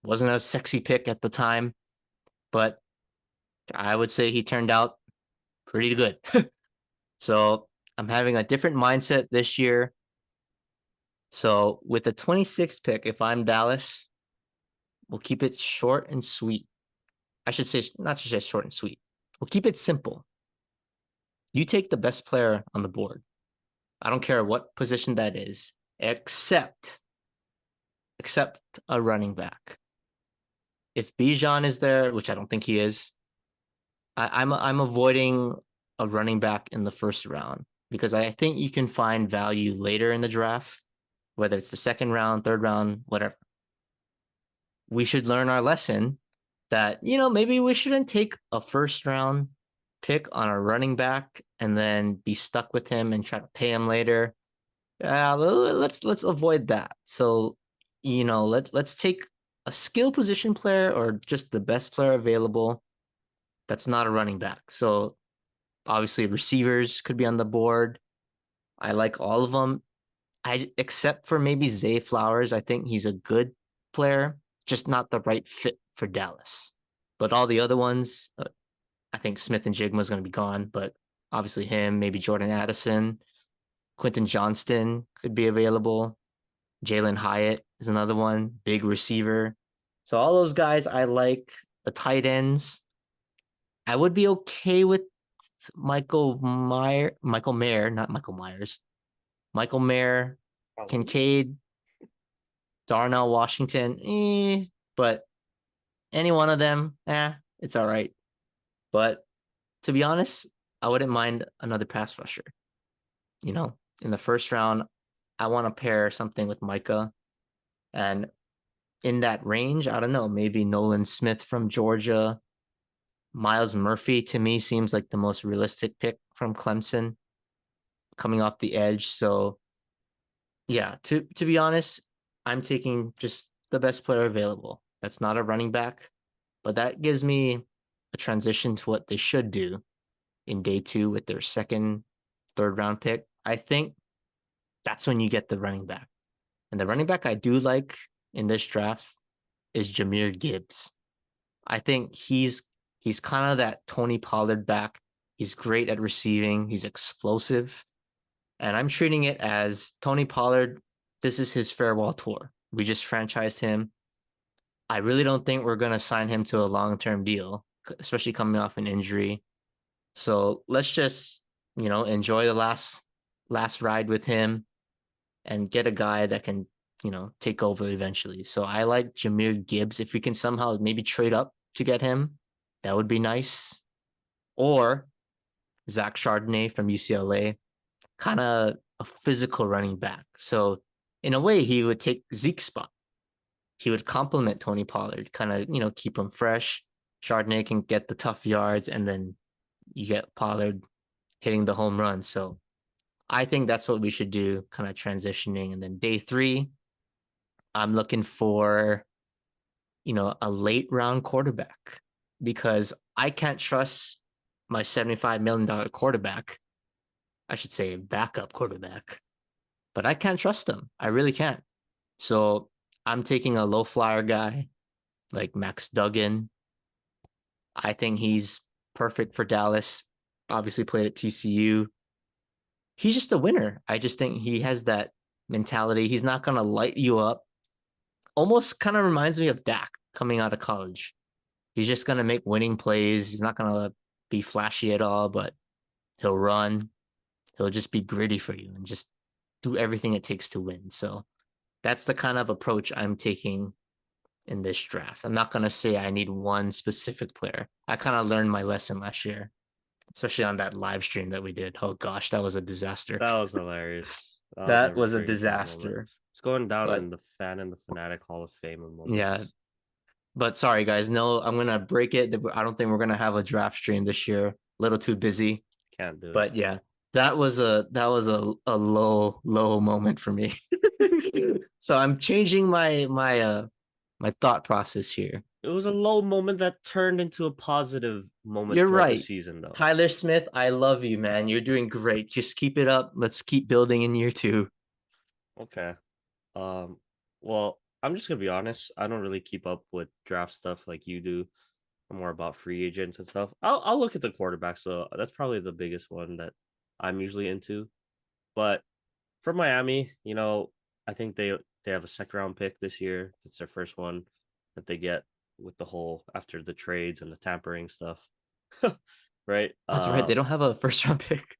Wasn't a sexy pick at the time, but I would say he turned out pretty good. So I'm having a different mindset this year. So with the 26th pick, if I'm Dallas, we'll keep it short and sweet. I should say, not just short and sweet. We'll keep it simple. You take the best player on the board. I don't care what position that is, except a running back. If Bijan is there, which I don't think he is, I'm avoiding a running back in the first round because I think you can find value later in the draft, whether it's the second round, third round, whatever. We should learn our lesson that, maybe we shouldn't take a first round pick on a running back and then be stuck with him and try to pay him later. let's avoid that. So, let's take a skill position player or just the best player available that's not a running back. So, obviously receivers could be on the board. I like all of them. I except for maybe Zay Flowers, I think he's a good player, just not the right fit for Dallas. But all the other ones, I think Smith and Jigma is going to be gone, but obviously him, maybe Jordan Addison, Quentin Johnston could be available. Jalen Hyatt is another one, big receiver. So all those guys I like. The tight ends, I would be okay with Michael Mayer, not Michael Myers, Michael Mayer, Probably. Kincaid, Darnell Washington, but any one of them, it's all right. But to be honest, I wouldn't mind another pass rusher. You know, in the first round, I want to pair something with Micah. And in that range, I don't know, maybe Nolan Smith from Georgia. Miles Murphy to me seems like the most realistic pick from Clemson coming off the edge. So yeah, to be honest, I'm taking just the best player available. That's not a running back, but that gives me a transition to what they should do in day two with their second, third round pick. I think that's when you get the running back. And the running back I do like in this draft is Jameer Gibbs. I think he's kind of that Tony Pollard back. He's great at receiving. He's explosive. And I'm treating it as Tony Pollard. This is his farewell tour. We just franchised him. I really don't think we're going to sign him to a long-term deal, especially coming off an injury. So let's just, enjoy the last ride with him and get a guy that can, take over eventually. So I like Jameer Gibbs. If we can somehow maybe trade up to get him, that would be nice. Or Zach Chardonnay from UCLA, kind of a physical running back. So in a way, he would take Zeke's spot. He would complement Tony Pollard, kind of, keep him fresh. Chardonnay can get the tough yards, and then you get Pollard hitting the home run. So I think that's what we should do, kind of transitioning. And then day three, I'm looking for, a late round quarterback because I can't trust my $75 million quarterback. I should say backup quarterback, but I can't trust them. I really can't. So I'm taking a low flyer guy like Max Duggan. I think he's perfect for Dallas. Obviously played at TCU. He's just a winner. I just think he has that mentality. He's not going to light you up. Almost kind of reminds me of Dak coming out of college. He's just going to make winning plays. He's not going to be flashy at all, but he'll run. He'll just be gritty for you and just do everything it takes to win. So that's the kind of approach I'm taking in this draft. I'm not going to say I need one specific player. I kind of learned my lesson last year, especially on that live stream that we did. Oh gosh, that was a disaster. That was hilarious. I'll That never was a forget that moment. disaster. It's going down But in the Fan and the Fanatic Hall of Fame of yeah, moments. but sorry guys, no, I'm gonna break it. I don't think we're gonna have a draft stream this year. A little too busy. Can't do But yeah, that was a low moment for me. it. So I'm changing my thought process here. It was a low moment that turned into a positive moment You're throughout the right. season, though. Tyler Smith, I love you, man. You're doing great. Just keep it up. Let's keep building in year two. Okay. Um, well, I'm just gonna be honest. I don't really keep up with draft stuff like you do. I'm more about free agents and stuff. I'll look at the quarterback, so that's probably the biggest one that I'm usually into. But for Miami, I think they have a second round pick this year. It's their first one that they get with the whole after the trades and the tampering stuff. Right? That's right. They don't have a first round pick.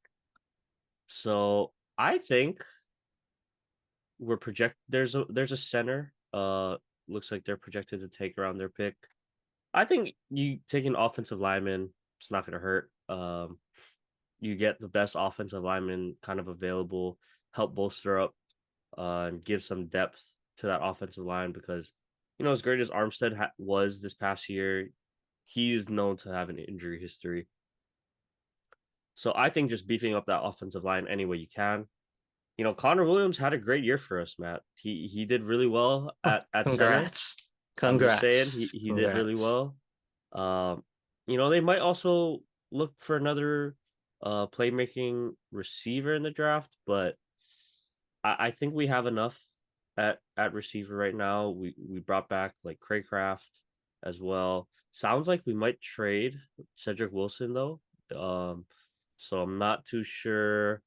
So I think there's a center. Looks like they're projected to take around their pick. I think you take an offensive lineman, it's not gonna hurt. You get the best offensive lineman kind of available, help bolster up and give some depth to that offensive line because as great as Armstead was this past year, he's known to have an injury history. So I think just beefing up that offensive line any way you can. Connor Williams had a great year for us, Matt. He did really well Oh, at center. congrats. I'm just saying Congrats. he did really Congrats. well. Um, they might also look for another playmaking receiver in the draft, but I think we have enough at receiver right now. We brought back like Craycraft as well. Sounds like we might trade Cedric Wilson though. So I'm not too sure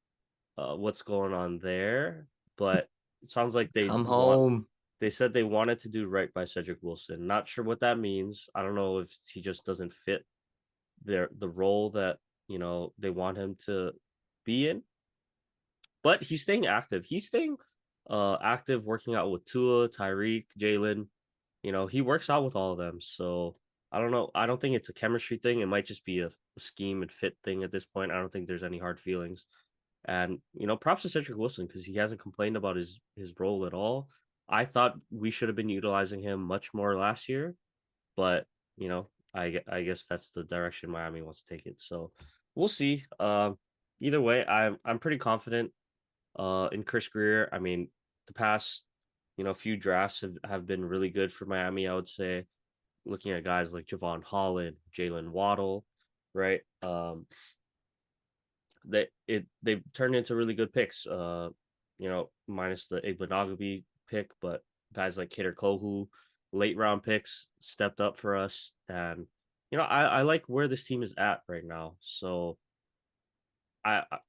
what's going on there, but it sounds like Come home. they said they wanted to do right by Cedric Wilson. Not sure what that means. I don't know if he just doesn't fit the role that they want him to be in. But he's staying active. He's staying active, working out with Tua, Tyreek, Jalen. He works out with all of them. So I don't know. I don't think it's a chemistry thing. It might just be a scheme and fit thing at this point. I don't think there's any hard feelings. And props to Cedric Wilson because he hasn't complained about his role at all. I thought we should have been utilizing him much more last year, but I guess that's the direction Miami wants to take it. So we'll see. Either way, I'm pretty confident in Chris Greer. I mean, the past few drafts have been really good for Miami. I would say, looking at guys like Javon Holland, Jalen Waddle, right? They turned into really good picks. Minus the Igbenogany pick, but guys like Kader Kohu, late round picks stepped up for us, and I like where this team is at right now. So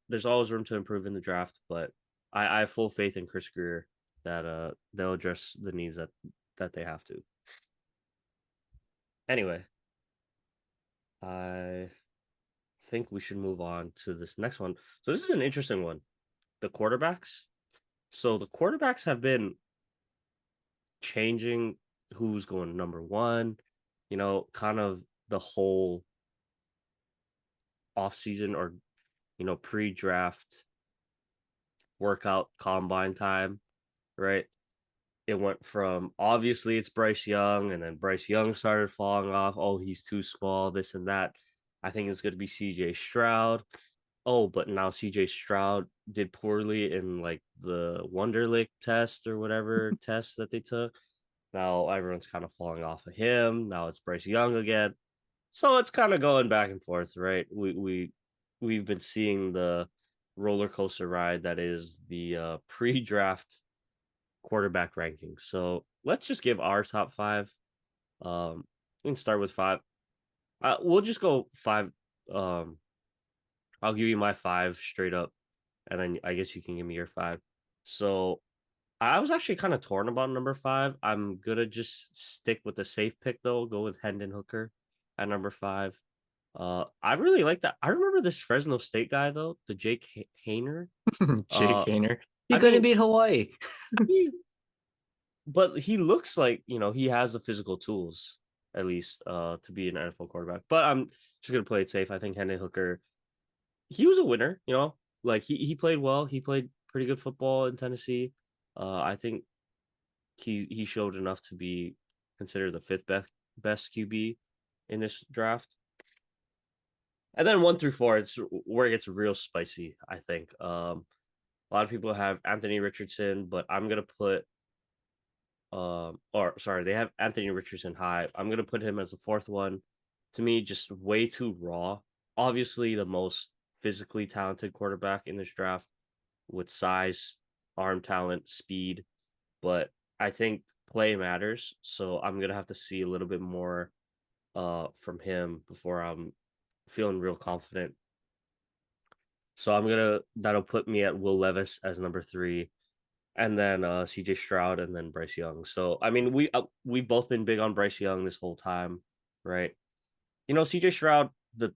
there's always room to improve in the draft, but I have full faith in Chris Greer that they'll address the needs that they have to. Anyway, I think we should move on to this next one. So this is an interesting one. The quarterbacks. So the quarterbacks have been changing who's going number one, kind of the whole offseason or, pre-draft workout combine time, right? It went from obviously it's Bryce Young, and then Bryce Young started falling off. Oh, he's too small, this and that. I think it's going to be CJ Stroud. Oh, but now CJ Stroud did poorly in like the Wonderlic test or whatever test that they took. Now everyone's kind of falling off of him. Now it's Bryce Young again. So it's kind of going back and forth, right? We've been seeing the roller coaster ride that is the pre-draft quarterback ranking. So let's just give our top five. We can start with five. We'll just go five. Um, I'll give you my five straight up, and then I guess you can give me your five. So I was actually kind of torn about number five. I'm gonna just stick with the safe pick though. Go with Hendon Hooker at number five. I really like that. I remember this Fresno State guy though, the Jake Hayner. Jake Uh, Hayner. You I couldn't mean, beat Hawaii. I mean, but he looks like he has the physical tools at least to be an NFL quarterback. But I'm just gonna play it safe. I think Hendon Hooker, he was a winner. Like he played well. He played pretty good football in Tennessee. I think he showed enough to be considered the fifth best QB in this draft. And then one through four, it's where it gets real spicy. I think a lot of people have Anthony Richardson, but I'm gonna put or sorry, they have Anthony Richardson high. I'm gonna put him as the fourth one. To me, just way too raw. Obviously, the most physically talented quarterback in this draft with size, arm talent, speed, but I think play matters. So I'm gonna have to see a little bit more from him before I'm feeling real confident. So that'll put me at Will Levis as number three, and then CJ Stroud, and then Bryce Young. So I mean, we've both been big on Bryce Young this whole time, right? CJ Stroud, the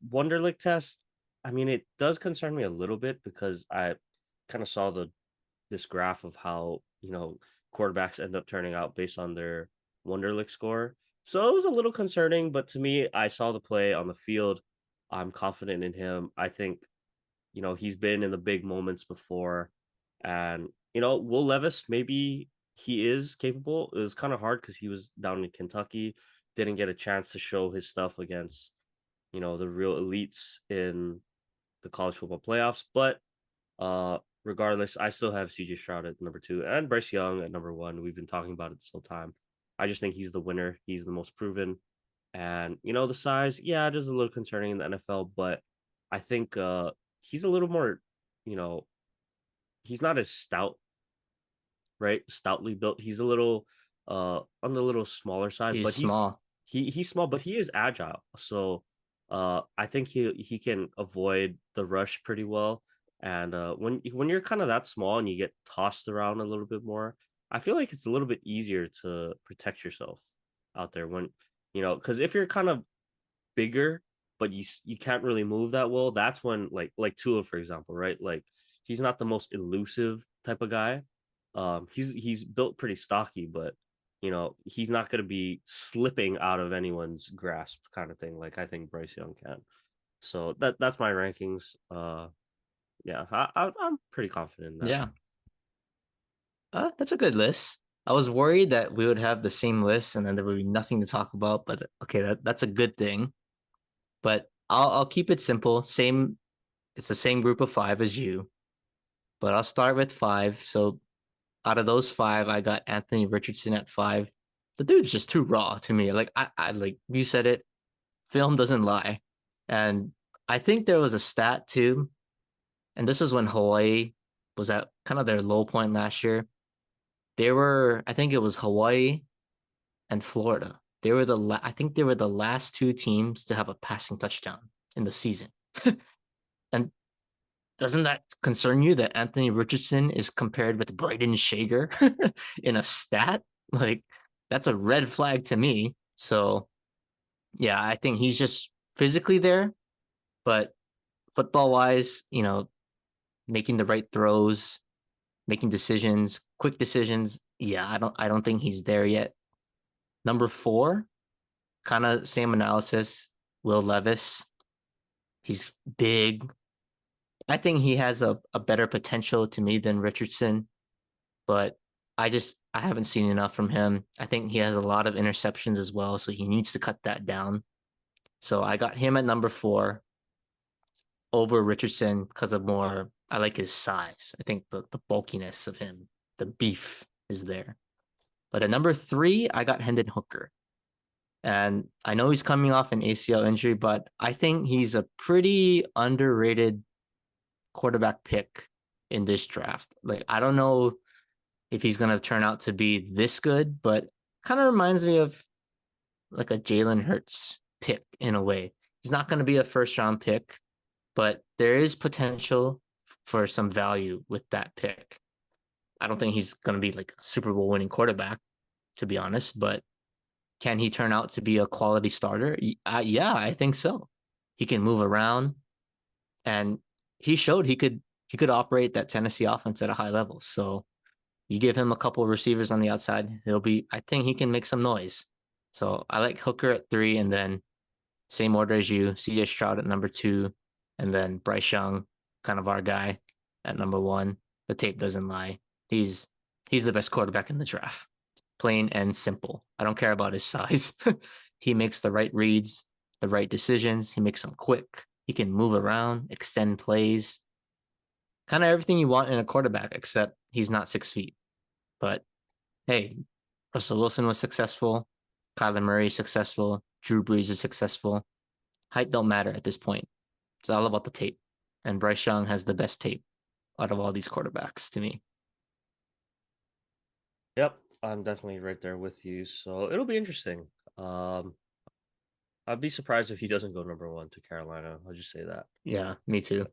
Wonderlic test. I mean, it does concern me a little bit because I kind of saw this graph of how quarterbacks end up turning out based on their Wonderlic score. So it was a little concerning, but to me, I saw the play on the field. I'm confident in him. I think he's been in the big moments before, and Will Levis, maybe he is capable. It was kind of hard because he was down in Kentucky, didn't get a chance to show his stuff against the real elites in the college football playoffs, but regardless, I still have CJ Stroud at number two and Bryce Young at number one. We've been talking about it this whole time. I just think he's the winner. He's the most proven. And the size, yeah, just a little concerning in the NFL, but I think he's a little more, you know, he's not as stout, right? Stoutly built. He's a little on the little smaller side, He's but small. he's small, but he is agile. So I think he can avoid the rush pretty well. And when you're kind of that small and you get tossed around a little bit more, I feel like it's a little bit easier to protect yourself out there when because if you're kind of bigger, but you can't really move that well, that's when like Tua, for example, right? Like he's not the most elusive type of guy. He's built pretty stocky, but he's not going to be slipping out of anyone's grasp, kind of thing. Like I think Bryce Young can. So that's my rankings. Yeah, I'm pretty confident in that. Yeah. That's a good list. I was worried that we would have the same list and then there would be nothing to talk about, but okay, that's a good thing. But I'll keep it simple. Same, it's the same group of five as you, but I'll start with five. So out of those five, I got Anthony Richardson at five. The dude's just too raw to me. Like I like you said it, film doesn't lie. And I think there was a stat too, and this is when Hawaii was at kind of their low point last year. I think it was Hawaii and Florida. I think they were the last two teams to have a passing touchdown in the season. And doesn't that concern you that Anthony Richardson is compared with Braden Shager in a stat? Like that's a red flag to me. So yeah, I think he's just physically there, but football wise, making the right throws, making decisions, quick decisions. Yeah, I don't think he's there yet. Number four, kind of same analysis. Will Levis. He's big. I think he has a better potential to me than Richardson, but I haven't seen enough from him. I think he has a lot of interceptions as well, so he needs to cut that down. So I got him at number four over Richardson because of more. I like his size. I think the bulkiness of him, the beef is there. But at number three, I got Hendon Hooker. And I know he's coming off an ACL injury, but I think he's a pretty underrated quarterback pick in this draft. Like, I don't know if he's going to turn out to be this good, but kind of reminds me of like a Jalen Hurts pick in a way. He's not going to be a first round pick, but there is potential for some value with that pick. I don't think he's going to be like a Super Bowl winning quarterback, to be honest, but can he turn out to be a quality starter? Yeah, I think so. He can move around, and he showed he could operate that Tennessee offense at a high level. So you give him a couple of receivers on the outside, I think he can make some noise. So I like Hooker at three, and then same order as you, CJ Stroud at number two, and then Bryce Young, kind of our guy, at number one. The tape doesn't lie. He's he's the best quarterback in the draft. Plain and simple. I don't care about his size. He makes the right reads, the right decisions. He makes them quick. He can move around, extend plays, kind of everything you want in a quarterback, except he's not 6 feet. But hey, Russell Wilson was successful. Kyler Murray is successful. Drew Brees is successful. Height don't matter at this point. It's all about the tape. And Bryce Young has the best tape out of all these quarterbacks to me. Yep, I'm definitely right there with you. So it'll be interesting. Um, I'd be surprised if he doesn't go number one to Carolina. I'll just say that. Yeah, me too.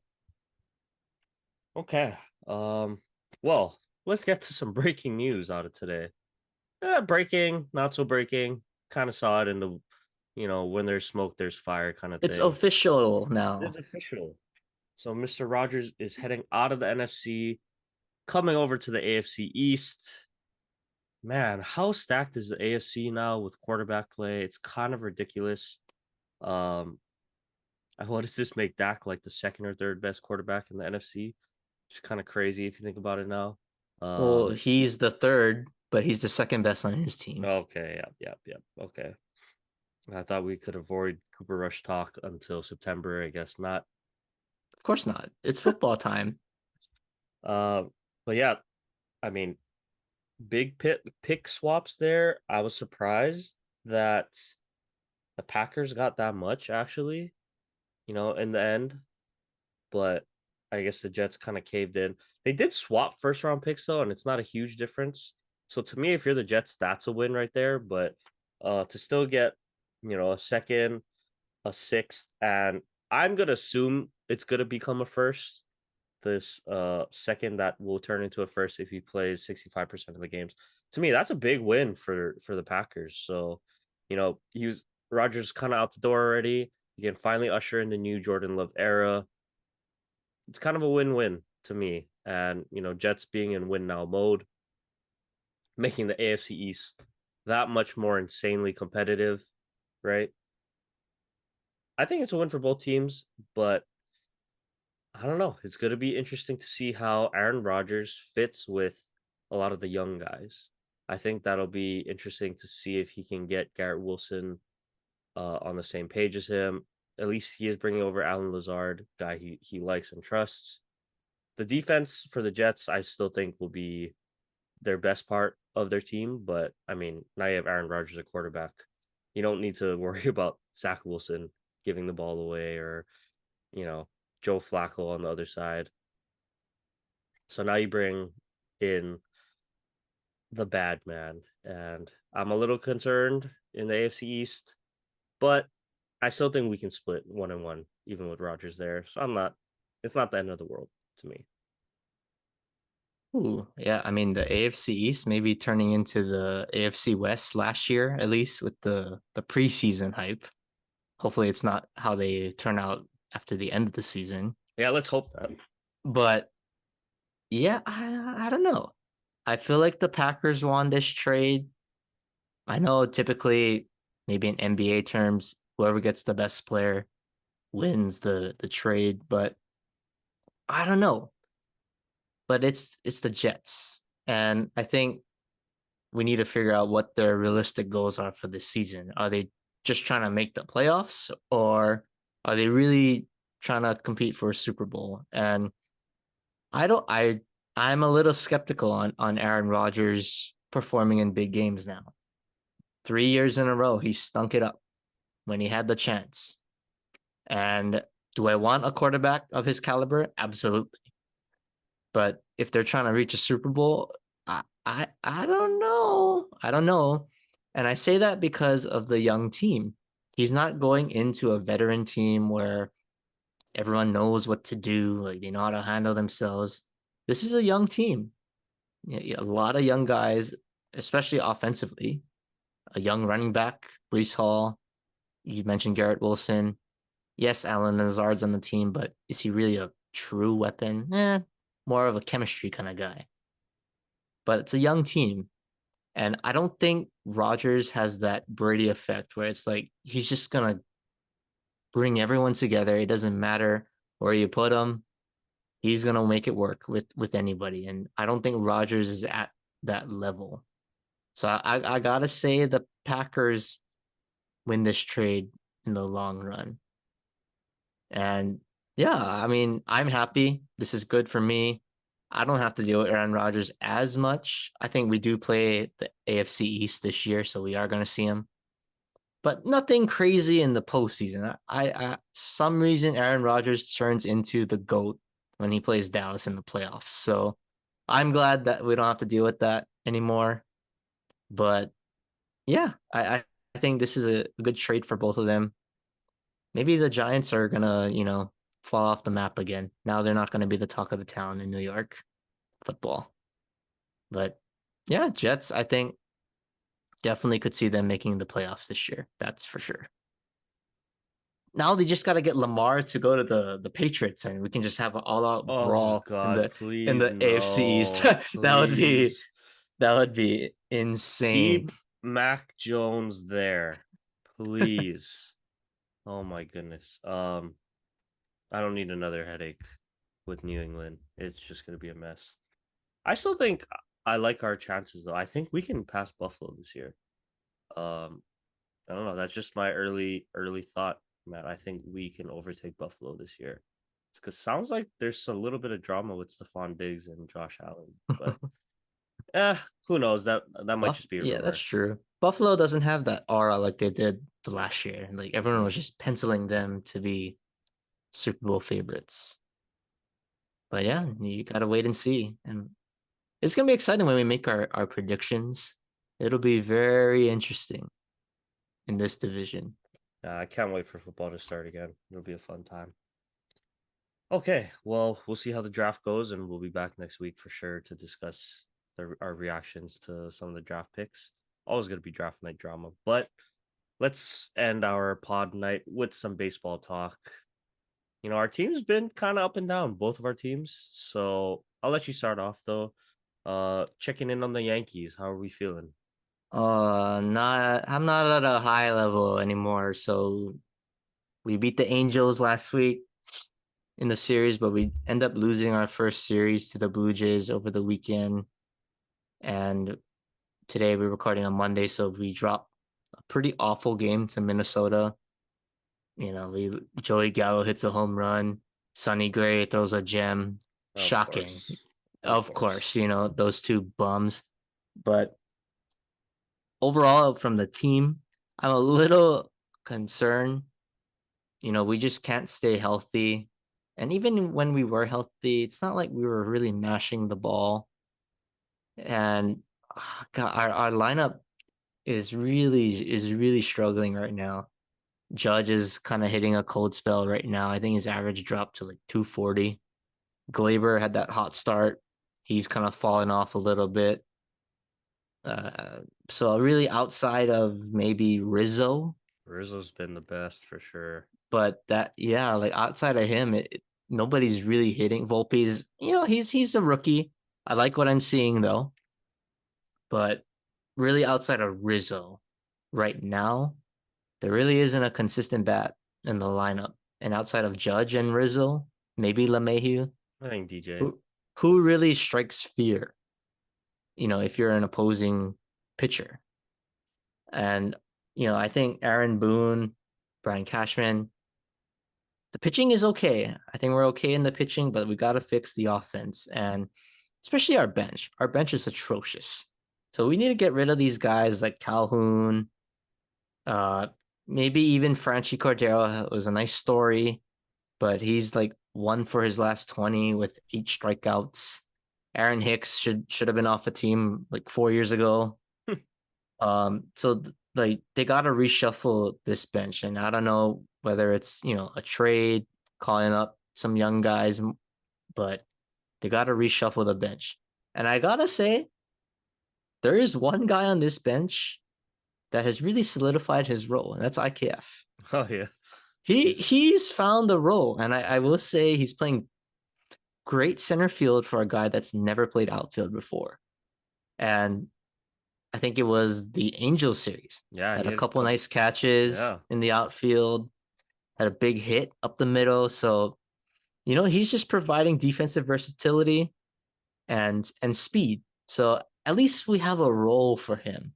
Okay. Um, well, let's get to some breaking news out of today. Breaking, not so breaking. Kind of saw it in the, when there's smoke, there's fire kind of It's thing. official It's now. official. So Mr. Rodgers is heading out of the NFC, coming over to the AFC East. Man, how stacked is the AFC now with quarterback play? It's kind of ridiculous. Um, what does this make Dak like the second or third best quarterback in the NFC? It's kind of crazy if you think about it now. Well, Um, he's the third, but he's the second best on his team. okay, yep. Okay. I thought we could avoid Cooper Rush talk until September. I guess not. Of course not. It's football time. Uh, but yeah, I mean, big pick swaps there. I was surprised that the Packers got that much actually, in the end. But I guess the Jets kind of caved in. They did swap first round picks though, and it's not a huge difference. So to me, if you're the Jets, that's a win right there. But to still get, a second, a sixth, and I'm gonna assume it's gonna become a first. This second that will turn into a first if he plays 65% of the games. To me, that's a big win for the Packers. So, he was Rodgers kind of out the door already. You can finally usher in the new Jordan Love era. It's kind of a win-win to me. And Jets being in win now mode, making the AFC East that much more insanely competitive, right? I think it's a win for both teams, but I don't know. It's going to be interesting to see how Aaron Rodgers fits with a lot of the young guys. I think that'll be interesting to see if he can get Garrett Wilson on the same page as him. At least he is bringing over Alan Lazard, guy he likes and trusts. The defense for the Jets, I still think will be their best part of their team. But I mean, now you have Aaron Rodgers at quarterback. You don't need to worry about Zach Wilson giving the ball away or you know, Joe Flacco on the other side. So now you bring in the bad man. And I'm a little concerned in the AFC East, but I still think we can split 1-1, even with Rodgers there. So it's not the end of the world to me. Ooh, yeah. I mean, the AFC East maybe turning into the AFC West last year, at least with the preseason hype. Hopefully, it's not how they turn out after the end of the season. Yeah, let's hope that. But yeah, I don't know. I feel like the Packers won this trade. I know typically, maybe in NBA terms, whoever gets the best player wins the trade, but I don't know. But it's the Jets, and I think we need to figure out what their realistic goals are for this season. Are they just trying to make the playoffs, or are they really trying to compete for a Super Bowl? And I don't I'm a little skeptical on Aaron Rodgers performing in big games now. 3 years in a row, he stunk it up when he had the chance. And do I want a quarterback of his caliber? Absolutely. But if they're trying to reach a Super Bowl, I don't know. I don't know. And I say that because of the young team. He's not going into a veteran team where everyone knows what to do, like they know how to handle themselves. This is a young team. A lot of young guys, especially offensively. A young running back, Brees Hall. You mentioned Garrett Wilson. Yes, Alan Lazard's on the team, but is he really a true weapon? More of a chemistry kind of guy. But it's a young team. And I don't think Rodgers has that Brady effect where it's like he's just gonna bring everyone together. It doesn't matter where you put him. He's gonna make it work with anybody. And I don't think Rodgers is at that level. So I gotta say the Packers win this trade in the long run. And yeah, I mean, I'm happy. This is good for me. I don't have to deal with Aaron Rodgers as much. I think we do play the AFC East this year, so we are going to see him. But nothing crazy in the postseason. Some reason Aaron Rodgers turns into the GOAT when he plays Dallas in the playoffs. So I'm glad that we don't have to deal with that anymore. But yeah, I think this is a good trade for both of them. Maybe the Giants are gonna, fall off the map again. Now they're not gonna be the talk of the town in New York football. But yeah, Jets, I think definitely could see them making the playoffs this year. That's for sure. Now they just gotta get Lamar to go to the Patriots and we can just have an all-out Oh brawl in God, the please AFC East. no, That would be please that would be insane. keep Mac Jones there, please. Oh my goodness. I don't need another headache with New England. It's just gonna be a mess. I still think I like our chances though. I think we can pass Buffalo this year. Um, I don't know. That's just my early thought, Matt. I think we can overtake Buffalo this year. because sounds like there's a little bit of drama with Stephon Diggs and Josh Allen, but eh, who knows? That might just be a Yeah, that's rumor. true. Buffalo doesn't have that aura like they did the last year. Like everyone was Mm. just penciling them to be Super Bowl favorites. But yeah, you gotta wait and see. And it's gonna be exciting when we make our predictions. It'll be very interesting in this division. I can't wait for football to start again. It'll be a fun time. Okay, well, we'll see how the draft goes, and we'll be back next week for sure to discuss our reactions to some of the draft picks. Always going to be draft night drama, but let's end our pod night with some baseball talk. Our team's been kind of up and down, both of our teams. So I'll let you start off though. Checking in on the Yankees. How are we feeling? Not I'm not at a high level anymore. So we beat the Angels last week in the series, but we end up losing our first series to the Blue Jays over the weekend. And today we're recording on Monday, so we dropped a pretty awful game to Minnesota. We Joey Gallo hits a home run, Sonny Gray throws a gem. Of Shocking. course. Of Of course. course, those two bums. But overall, from the team, I'm a little concerned. We just can't stay healthy. And even when we were healthy, it's not like we were really mashing the ball. And God, our lineup is really struggling right now. Judge is kind of hitting a cold spell right now. I think his average dropped to like 240. Glaber had that hot start. He's kind of fallen off a little bit. So really outside of maybe Rizzo, Rizzo's been the best for sure. but that yeah, like outside of him, nobody's really hitting. Volpe's, he's a rookie. I like what I'm seeing though, but really outside of Rizzo right now, there really isn't a consistent bat in the lineup. And outside of Judge and Rizzo, maybe LeMahieu, I think DJ. who really strikes fear, if you're an opposing pitcher. And, I think Aaron Boone, Brian Cashman, the pitching is okay. I think we're okay in the pitching, but we got to fix the offense and especially our bench. Our bench is atrocious. So we need to get rid of these guys like Calhoun, uh, maybe even Franchi Cordero. It was a nice story, but he's like one for his last 20 with 8 strikeouts. Aaron Hicks should have been off the team like 4 years ago. So like they gotta reshuffle this bench, and I don't know whether it's a trade, calling up some young guys, but they gotta reshuffle the bench. And I gotta say, there is one guy on this bench that has really solidified his role, and that's IKF. Oh yeah. He's He's found the role, and I will say he's playing great center field for a guy that's never played outfield before. And I think it was the Angels series. yeah, Had he a had a couple couple. nice catches Yeah. in the outfield, had a big hit up the middle. So, he's just providing defensive versatility and speed. So at least we have a role for him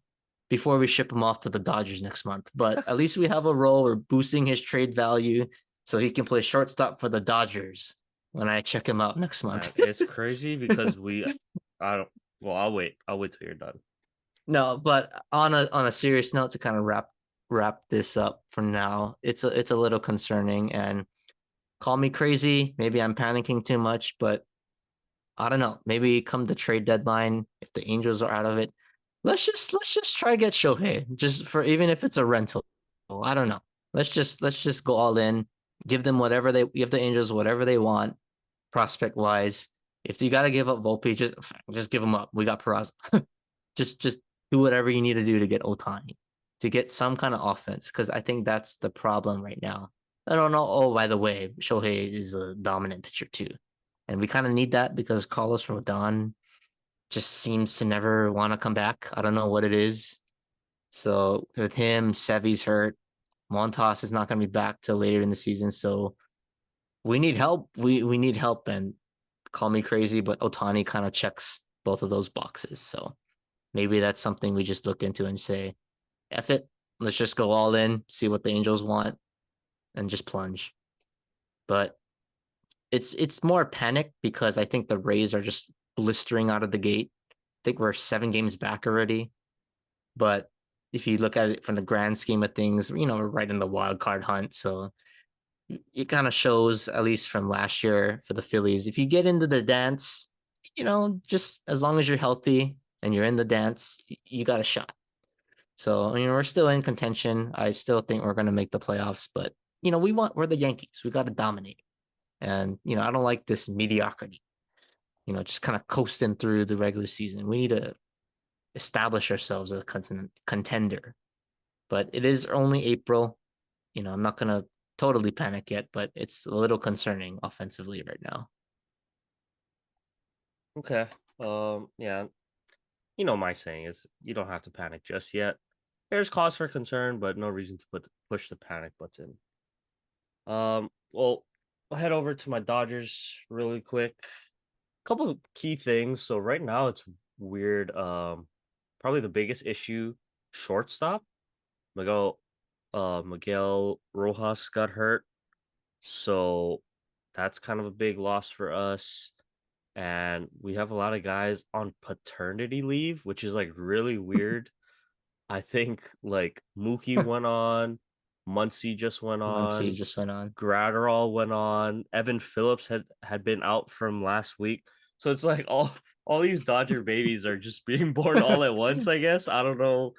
before we ship him off to the Dodgers next month. But at least we have a role. We're boosting his trade value so he can play shortstop for the Dodgers when I check him out next Man, month. it's crazy because I don't well, I'll wait till you're done. No, but on a serious note, to kind of wrap this up for now, it's a little concerning, and call me crazy. Maybe I'm panicking too much, but I don't know. Maybe come the trade deadline, if the Angels are out of it, let's just try to get Shohei, just for even if it's a rental. I don't know. Let's just go all in. Give the Angels whatever they want, prospect wise. If you got to give up Volpe, just give them up. We got Peraza. Just do whatever you need to do to get Otani, to get some kind of offense, because I think that's the problem right now. I don't know. Oh, by the way, Shohei is a dominant pitcher too, and we kind of need that because Carlos Rodon just seems to never want to come back. I don't know what it is. So with him, Sevy's hurt. Montas is not going to be back till later in the season. So we need help. We need help. And call me crazy, but Otani kind of checks both of those boxes. So maybe that's something we just look into and say, F it. Let's just go all in, see what the Angels want, and just plunge. But it's more panic because I think the Rays are just blistering out of the gate. I think we're 7 games back already. But if you look at it from the grand scheme of things, we're right in the wild card hunt. So it kind of shows, at least from last year for the Phillies, if you get into the dance, just as long as you're healthy and you're in the dance, you got a shot. So, we're still in contention. I still think we're going to make the playoffs, but we're the Yankees. We got to dominate. And, I don't like this mediocrity, just kind of coasting through the regular season. We need to establish ourselves as a contender. But it is only April. I'm not going to totally panic yet, but it's a little concerning offensively right now. Okay. Yeah. My saying is you don't have to panic just yet. There's cause for concern, but no reason to push the panic button. Well, I'll head over to my Dodgers really quick. Couple of key things. So right now it's weird. Probably the biggest issue, shortstop. Miguel Rojas got hurt, so that's kind of a big loss for us. And we have a lot of guys on paternity leave, which is like really weird. I think like Mookie went on, Muncy just went Muncie on, just went on. Gratterall went on, Evan Phillips had been out from last week. So it's like all these Dodger babies are just being born all at once, I guess. I don't know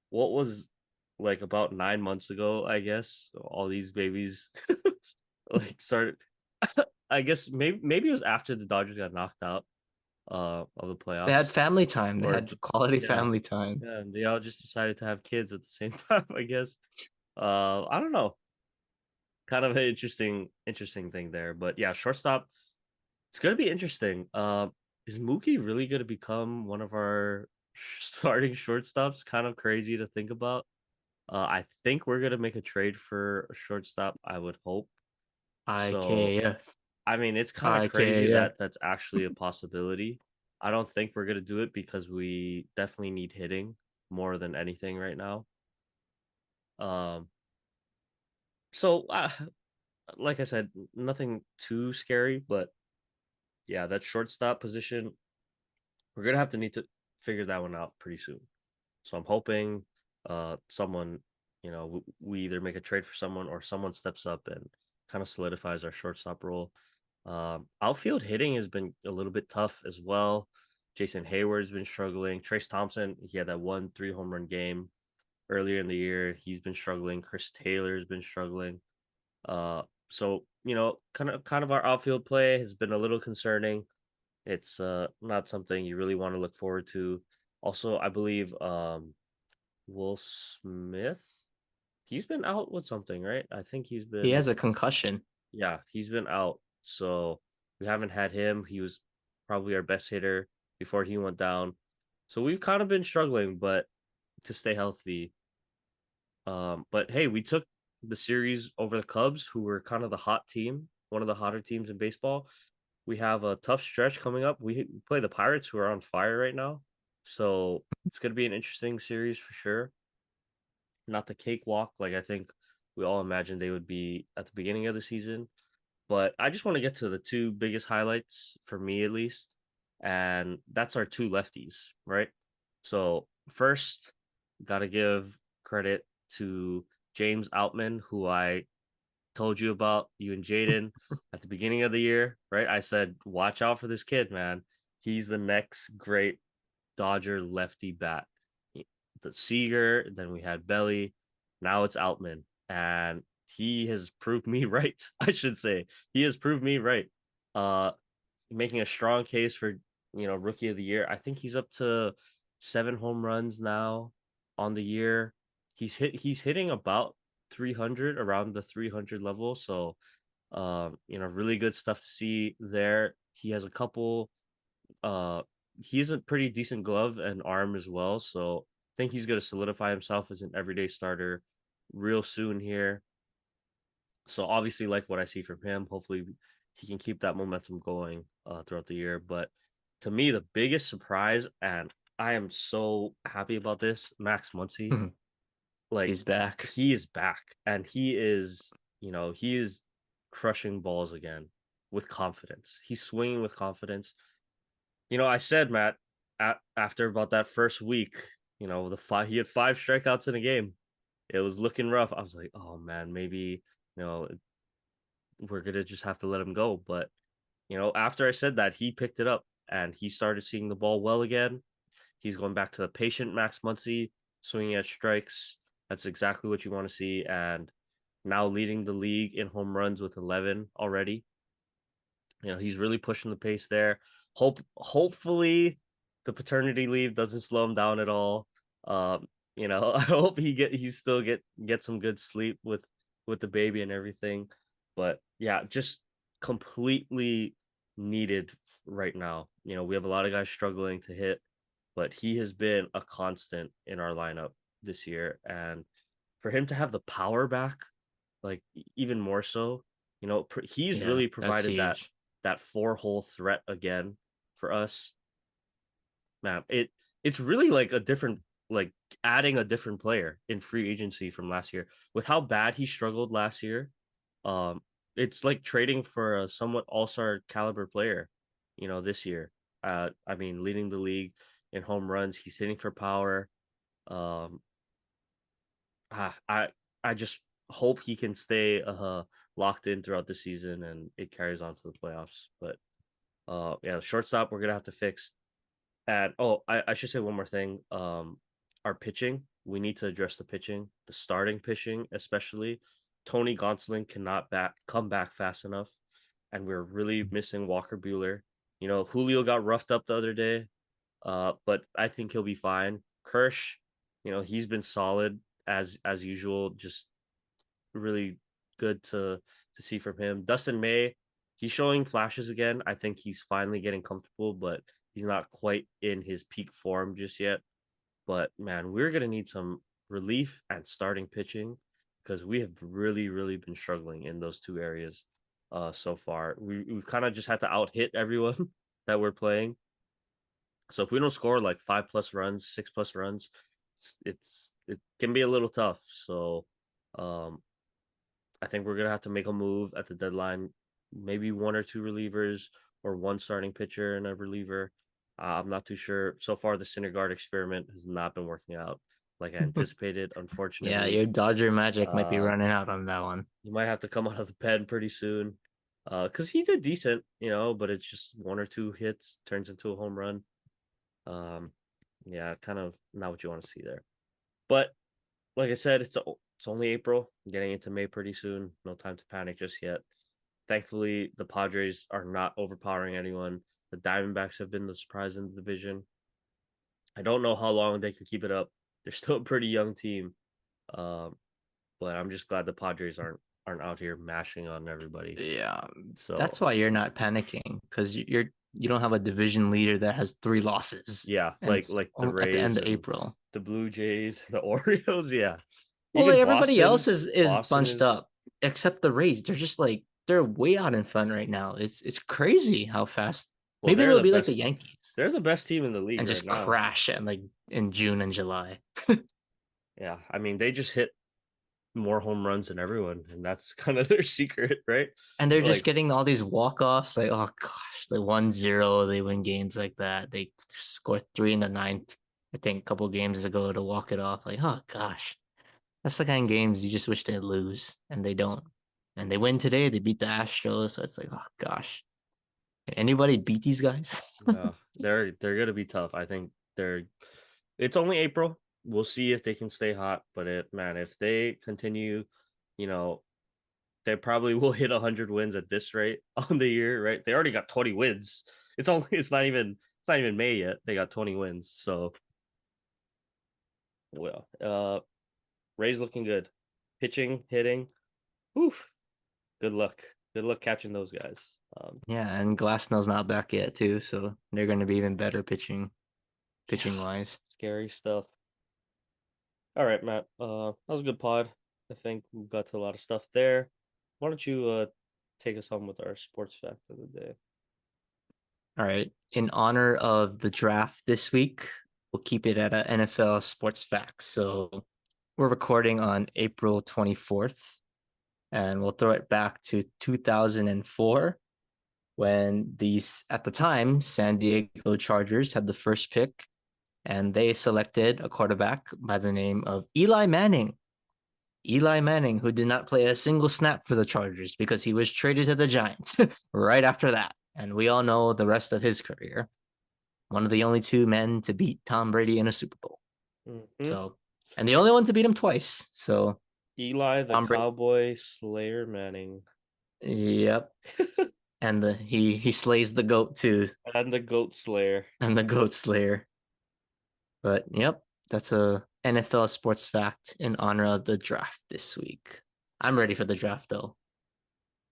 what was like about 9 months ago, I guess. All these babies like started I guess maybe it was after the Dodgers got knocked out of the They had playoffs. family time. They Or had quality yeah, family time. yeah, and they all just decided to have kids at the same time, I guess. I don't know. Kind of an interesting thing there. But yeah, shortstop, it's gonna be interesting. Is Mookie really gonna become one of our starting shortstops? Kind of crazy to think about. I think we're gonna make a trade for a shortstop, I would hope. So IKF. I mean, it's kind of crazy IKF. that that's actually a possibility. I don't think we're gonna do it because we definitely need hitting more than anything right now. Um, so like I said, nothing too scary, but yeah, that shortstop position, we're gonna have to need to figure that one out pretty soon. So I'm hoping someone, we either make a trade for someone or someone steps up and kind of solidifies our shortstop role. Outfield hitting has been a little bit tough as well. Jason Hayward's been struggling. Trace Thompson, he had that 1 3 home run game earlier in the year. He's been struggling. Chris Taylor's been struggling. So kind of our outfield play has been a little concerning. It's not something you really want to look forward to. Also, I believe Will Smith, he's been out with something, right? I think he's He been, has a concussion. yeah, he's been out. So we haven't had him. He was probably our best hitter before he went down. So we've kind of been struggling, but to stay healthy. But hey, we took the series over the Cubs, who were kind of the hot team, one of the hotter teams in baseball. We have a tough stretch coming up. We play the Pirates, who are on fire right now. So it's going to be an interesting series for sure. Not the cakewalk like I think we all imagined they would be at the beginning of the season. But I just want to get to the two biggest highlights for me, at least. And that's our two lefties, right? So, first, got to give credit to James Outman, who I told you about, you and Jaden, at the beginning of the year, right? I said, watch out for this kid, man. He's the next great Dodger lefty bat. The Seager, then we had Belly, now it's Outman, and he has proved me right. I should say he has proved me right. Uh, Making a strong case for rookie of the year. I think he's up to 7 home runs now on the year. He's hitting about 300, around the 300 level. So really good stuff to see there. He has a couple uh he has a pretty decent glove and arm as well. So I think he's gonna solidify himself as an everyday starter real soon here. So obviously like what I see from him. Hopefully he can keep that momentum going throughout the year. But to me, the biggest surprise, and I am so happy about this, Max Muncy. Like He's back. he is back and he is crushing balls again. with confidence. He's swinging with confidence. I said, Matt, after about that first week, he had 5 strikeouts in a game. It was looking rough. I was like, oh man, maybe you know we're gonna just have to let him go. But after I said that, he picked it up and he started seeing the ball well again. He's going back to the patient Max Muncy, swinging at strikes. That's exactly what you want to see. And now leading the league in home runs with 11 already. He's really pushing the pace there. Hopefully the paternity leave doesn't slow him down at all. I hope he still get some good sleep with the baby and everything. But yeah, just completely needed right now. We have a lot of guys struggling to hit, but he has been a constant in our lineup this year. And for him to have the power back, like even more so, he's Yeah, really that's provided that huge. that 4 hole threat again for us. Man, it's really like a different, like adding a different player in free agency from last year with how bad he struggled last year. Um, it's like trading for a somewhat all-star caliber player, this year. I mean, leading the league in home runs, he's hitting for power. Um, I just hope he can stay locked in throughout the season and it carries on to the playoffs. But yeah, the shortstop we're gonna have to fix. And I should say one more thing. Our pitching, we need to address the pitching, the starting pitching, especially. Tony Gonsolin cannot come back fast enough, and we're really missing Walker Bueller. Julio got roughed up the other day, but I think he'll be fine. Kirsch, he's been solid as usual, just really good to see from him. Dustin May, he's showing flashes again. I think he's finally getting comfortable, but he's not quite in his peak form just yet. But man, we're gonna need some relief and starting pitching because we have really, really been struggling in those 2 areas so far. We've kind of just had to out hit everyone that we're playing. So if we don't score like 5+ runs, 6+ runs, it can be a little tough. So um I think we're gonna have to make a move at the deadline. Maybe 1 or 2 relievers or one starting pitcher and a reliever. I'm not too sure. So far, the Syndergaard experiment has not been working out like I anticipated. Yeah, Unfortunately, your Dodger magic might be uh, running out on that one. you might have to come out of the pen pretty soon. Because he did decent, but it's just 1 or 2 hits turns into a home run. Um, yeah, kind of not what you want to see there. But like I said, it's only April, getting into May pretty soon. No time to panic just yet. Thankfully, the Padres are not overpowering anyone. The Diamondbacks have been the surprise in the division. I don't know how long they can keep it up. They're still a pretty young team, um, but I'm just glad the Padres aren't out here mashing on everybody. Yeah, that's So why you're not panicking because you don't have a division leader that has 3 losses yeah, and like it's the at the Rays end of and April. the Blue Jays, the Orioles. Yeah, Well, even like everybody else Boston. is Boston bunched is up except the Rays. They're just like they're way out in front right now. It's crazy how fast. well, Maybe they're they'll the be like the best. Yankees They're the best team in the league and right just now. crash and like in June and July. Yeah, I mean they just hit more home runs than everyone, and that's kind of their secret, right? And they're just Like, getting all these walk-offs, like, oh gosh, like 1-0, they win games like that. They score three in the ninth, I think a couple games ago to walk it off. Like, oh gosh. That's the kind of games you just wish they'd lose, and they don't. And they win today, they beat the Astros, so it's like, oh gosh. Can anybody beat these guys? they're gonna be tough. I think they're. It's only April. We'll see if they can stay hot. But if they continue, you know, they probably will hit 100 wins at this rate on the year. Right? They already got 20 wins. It's not even May yet. They got 20 wins. So well, Ray's looking good. Pitching, hitting. Oof. Good luck. Good luck catching those guys. Yeah, and Glasnow's not back yet too, so they're going to be even better pitching Yeah, wise. scary stuff. All right, Matt. That was a good pod. I think we got to a lot of stuff there. Why don't you take us home with our sports fact of the day? All right. In honor of the draft this week, we'll keep it at a NFL sports facts. So we're recording on April 24th, and we'll throw it back to 2004. when these at the time San Diego Chargers had the first pick, and they selected a quarterback by the name of Eli Manning. Eli Manning, who did not play a single snap for the Chargers because he was traded to the Giants right after that. And we all know the rest of his career. One of the only two men to beat Tom Brady in a Super Bowl. Hmm. So, and the only one to beat him twice. So, Eli the Tom Brady. Cowboy Slayer Manning. Yep. And he slays the goat too, And the Goat Slayer. and the goat slayer. But yep, that's a NFL sports fact in honor of the draft this week. I'm ready for the draft though.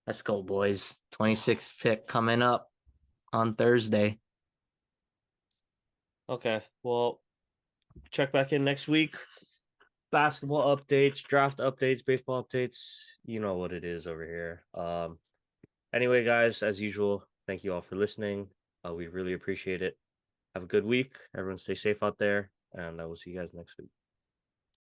Let's go, boys. 26th pick coming up on Thursday. Okay, well, check back in next week. Basketball updates, draft updates, baseball updates. You know what it is over here. Anyway, guys, as usual, thank you all for listening. We really appreciate it. Have a good week. Everyone stay safe out there, and I will see you guys next week.